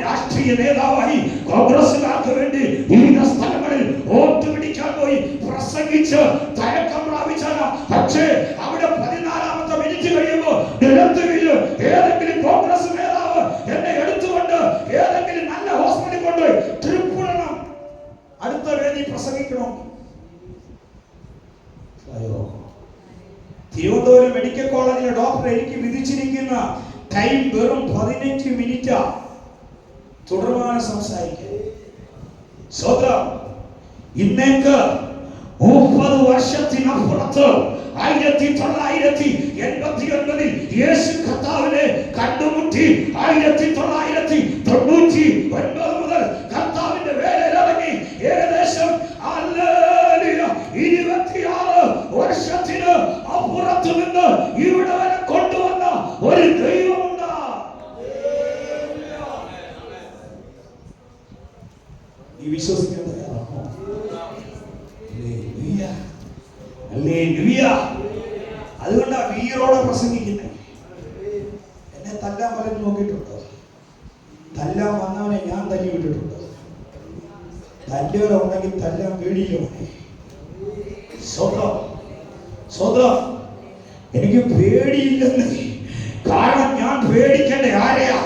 രാഷ്ട്രീയ നേതാവായി കോൺഗ്രസുകാർക്ക് വേണ്ടി വിവിധ സ്ഥലങ്ങളിൽ വോട്ട് പിടിക്കാൻ പോയി പ്രസംഗിച്ച് തഴക്കം പ്രാപിച്ചാണ്. പക്ഷേ അവിടെ 14ാമത്തെ മിനിറ്റ് കഴിയുമ്പോൾ ഏതെങ്കിലും കോൺഗ്രസ് നേതാവ് എന്നെ എടുത്തുകൊണ്ട് ഏതെങ്കിലും നല്ല ഹോസ്പിറ്റലിൽ കൊണ്ടുപോയി ട്രിപ്പ് ഇടണം, അടുത്ത വേദി പ്രസംഗിക്കണം. തിരുവനന്തപുരം മെഡിക്കൽ കോളേജിലെ ഡോക്ടർ എനിക്ക് വിധിച്ചിരിക്കുന്ന ടൈം വെറും 15 മിനിറ്റാ തുടർമാനം സംസാരിക്കാൻ. സ്വന്തം ഇന്നേക്ക് 30 വർഷത്തിനപ്പുറത്ത് 1989 യേശു കർത്താവിനെ കണ്ടുമുട്ടി. 1999 മുതൽ കർത്താവിന്റെ വേലയിലിറങ്ങി ഏകദേശം 26 വർഷത്തിന് അപ്പുറത്ത് നിന്ന് ഇവിടെ വരെ കൊണ്ടുവന്ന ഒരു ദൈവമുണ്ട്. നീ വിശ്വസിക്കാൻ തയ്യാറാണോ? അതുകൊണ്ടാ വീരോടെ പ്രസംഗിക്കുന്നത്. എന്നെ തല്ലാൻ പലരും നോക്കിയിട്ടുണ്ടോ? തല്ലാൻ വന്നവനെ ഞാൻ തല്ലി വിട്ടിട്ടുണ്ട്. തല്ലുകളെ ഉണ്ടെങ്കിൽ തല്ലാൻ പേടിയില്ല. സ്വന്തം എനിക്ക് പേടിയില്ലെന്ന്. കാരണം ഞാൻ പേടിക്കേണ്ട ആരെയാ?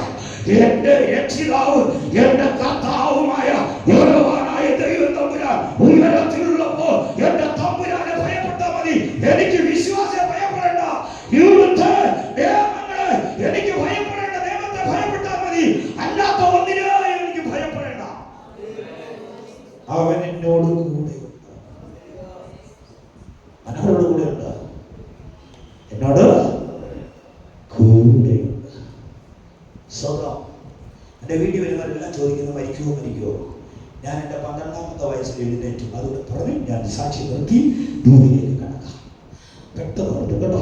എന്റെ രക്ഷിതാവ് എന്റെ കർത്താവുമായ യഹോവയായ ദൈവം തമ്പുരാൻ ഉയരത്തിലുള്ളപ്പോ എന്റെ തമ്പുരാനെ ഭയപ്പെട്ടാൽ മതി. എനിക്ക് വിശ്വാസം ഭയപ്പെടേണ്ട. നിയമങ്ങളെ എനിക്ക് ഭയപ്പെടേണ്ട, നിയമത്തെ ഭയപ്പെട്ടാൽ മതി, അല്ലാത്ത ഒന്നിനെയും എനിക്ക് ഭയപ്പെടേണ്ട. അവൻ എന്നോട് കൂടെ, അവനോട് കൂടെ ഉണ്ട്, എന്നോട് കൂടെയുണ്ട്. സ്വന്തം എൻ്റെ വീട്ടിൽ വരുന്നവരെല്ലാം ചോദിക്കുന്നു, മരിക്കുമോ മരിക്കുമോ? ഞാൻ എൻ്റെ 12ാമത്തെ വയസ്സിൽ എഴുന്നേറ്റു. അതുകൊണ്ട് പറഞ്ഞു ഞാൻ സാക്ഷി നിർത്തി ദൂതിലേക്ക് കടക്കാം. പെട്ടെന്ന് ഓർത്തു കേട്ടോ.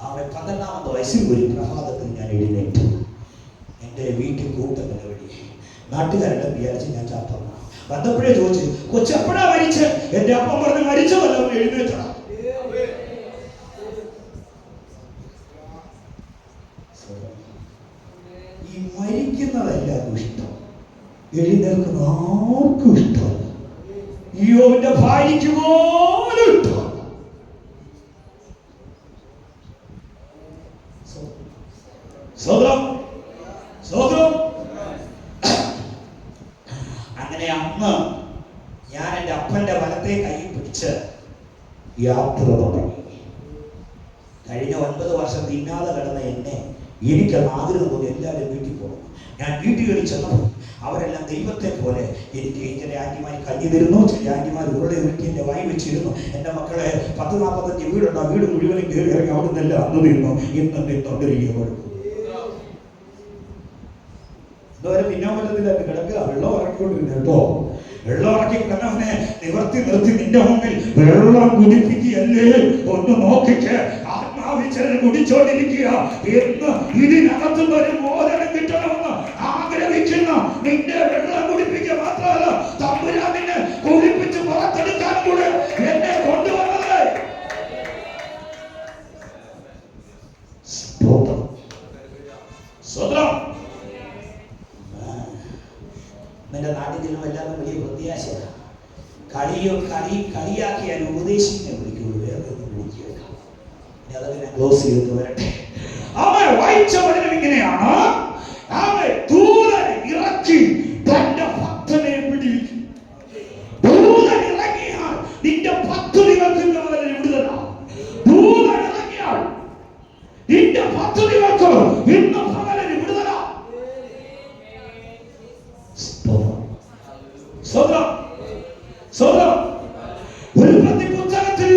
അവൻ 12ാമത്തെ വയസ്സിൽ ഒരു പ്രഭാതത്തിൽ ഞാൻ എഴുന്നേറ്റു. എൻ്റെ വീട്ടിൽ കൂട്ടം വഴി നാട്ടുകാരുടെ വിചാരിച്ച് ഞാൻ ചാത്തം വന്നപ്പോഴേ ചോദിച്ചു, കൊച്ചെപ്പോഴാ മരിച്ച്? എൻ്റെ അപ്പം പറഞ്ഞ് മരിച്ചതല്ല, അവൻ എഴുന്നേറ്റടാ. ഈ മരിക്കുന്നതെല്ലാവർക്കും ഇഷ്ടം, എഴുന്നേൽക്കുന്ന ആർക്കും ഇഷ്ടമല്ല. യോബിന്റെ ഭാര്യയ്ക്ക് പോലും ഇഷ്ടമല്ല. അങ്ങനെ അന്ന് ഞാൻ എൻ്റെ അപ്പന്റെ വലത്തെ കൈ പിടിച്ച് യാത്ര തുടങ്ങി. കഴിഞ്ഞ 9 വർഷം തിന്നാതെ കിടന്ന എന്നെ എനിക്ക് ആഗ്രഹം തോന്നി എല്ലാവരും വീട്ടിൽ പോകണം. ഞാൻ വീട്ടുകളിൽ ചെന്നപ്പോൾ അവരെല്ലാം ദൈവത്തെ പോലെ എനിക്ക് ചില ആന്റിമാർ കഞ്ഞി തരുന്നു, ചില ആന്റിമാർ ഉരുളെ ഉരുട്ടി എൻ്റെ വായി വെച്ചിരുന്നു. എൻ്റെ മക്കളെ 10-45 വീടുണ്ടോ, വീട് മുഴുവനും കയറി ഇറങ്ങി അവിടെ നിന്നെല്ലാം അന്ന് തീർന്നു. ഇന്നും തൊണ്ടിരിക്കുമ്പോൾ ഇതുവരെ തിന്നാൻ പറ്റത്തില്ല, കിടക്കുക. വെള്ളം ഇറക്കിക്കൊണ്ടിരുന്നു കേട്ടോ. വെള്ളം ഇറക്കി കിടന്നവനെ നിവർത്തി നിർത്തി നിന്റെ മുമ്പിൽ വെള്ളം കുടിപ്പിക്കുകയല്ലേ, ഒന്ന് നോക്കിക്ക്. ആത്മാവിച്ചരൻ കുടിച്ചോണ്ടിരിക്കുക എന്ന് ഇതിനകത്തുന്ന ഒരു മോചനം കിട്ടണമെന്ന് ആഗ്രഹിക്കുന്ന നിന്റെ വെള്ളം കുടിപ്പിക്കുക മാത്രമല്ല, തമ്പുരാൻ നിന്നെ കുടിപ്പിച്ച് പുറത്തെടുക്കാൻ കൂടെ എന്നെ കൊണ്ടുവന്നത്. നിന്റെ നാട്ടിൽ ചെല്ലുമ്പോൾ എല്ലാവർക്കും വലിയ പ്രത്യാശയാണ്. കളിയാക്കിയാൽ ഉപദേശിക്കാൻ വിളിക്കുള്ളൂ, വേറെ ഒന്നും വിളിക്കുക. അതൊക്കെ ഞാൻ ക്ലോസ് ചെയ്തിട്ട് വരട്ടെ. അവൻ വായിച്ച പഠനം ഇങ്ങനെയാണ്, അവൻ ദൂതൻ ഇറക്കി തന്റെ ഭക്തനെ പിടിക്കും. ദൂതൻ ഇറങ്ങിയാൽ നിന്റെ പദ്ധതികൾക്ക് വിടുതലാണ്. ദൂതൻ ഇറങ്ങിയാൽ നിന്റെ പദ്ധതികൾക്ക് ഇന്ന് പകലിന് വിടുതലാണ്. ഉൽപ്പത്തി പുസ്തകത്തിൽ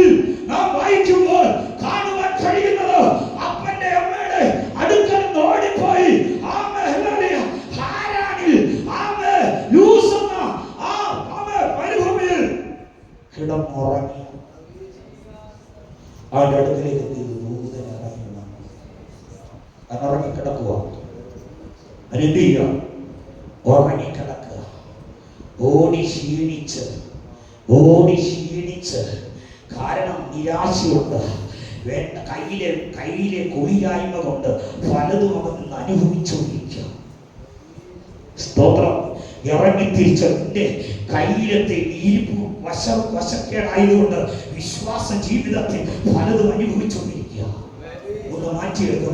നാം വായിക്കുമ്പോൾ കാണുവാൻ കഴിയുന്നത് അപ്പന്റെ അമ്മയുടെ അടുക്കൽ നിന്ന് ഓടിപ്പോയി ഹാരാനിൽ മരുഭൂമിയിൽ കിടന്നുറങ്ങി. അവന്റെ അടുക്കലേക്ക് ദൂതൻ ഇറങ്ങി വന്നു. ഉറങ്ങിക്കിടക്കുക, എന്ത് ചെയ്യുക? ഉറങ്ങിക്കിടക്കുക. ഓടി ക്ഷീണിച്ച്, കാരണം നിരാശയുണ്ട്. വേണ്ട കയ്യിലെ കുളിയായ്മ കൊണ്ട് പലതും അവൻ നിന്ന് അനുഭവിച്ചുകൊണ്ടിരിക്കുക. സ്തോത്രം. ഇറങ്ങിത്തിരിച്ചതിന്റെ കയ്യിലത്തെ ഇരിപ്പ് വശക്കേടായതുകൊണ്ട് വിശ്വാസ ജീവിതത്തിൽ പലതും അനുഭവിച്ചുകൊണ്ടിരിക്കുക. ഒന്ന് മാറ്റിയെടുക്കുക.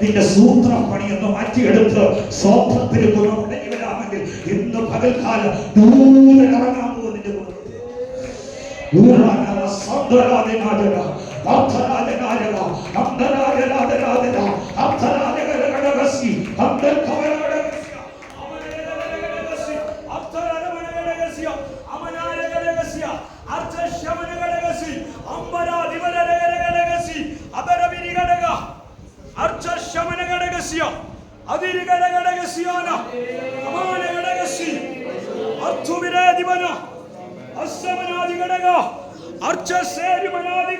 നിന്റെ സൂത്രം പണിയൊന്ന് മാറ്റിയെടുത്ത് സ്വപ്നത്തിൽ ഗുണമുണ്ടെങ്കിൽ ഇന്ന് പകൽക്കാലം ദൂരെ ഇറങ്ങാൻ പോകുന്നതിന്റെ Archa seri manadi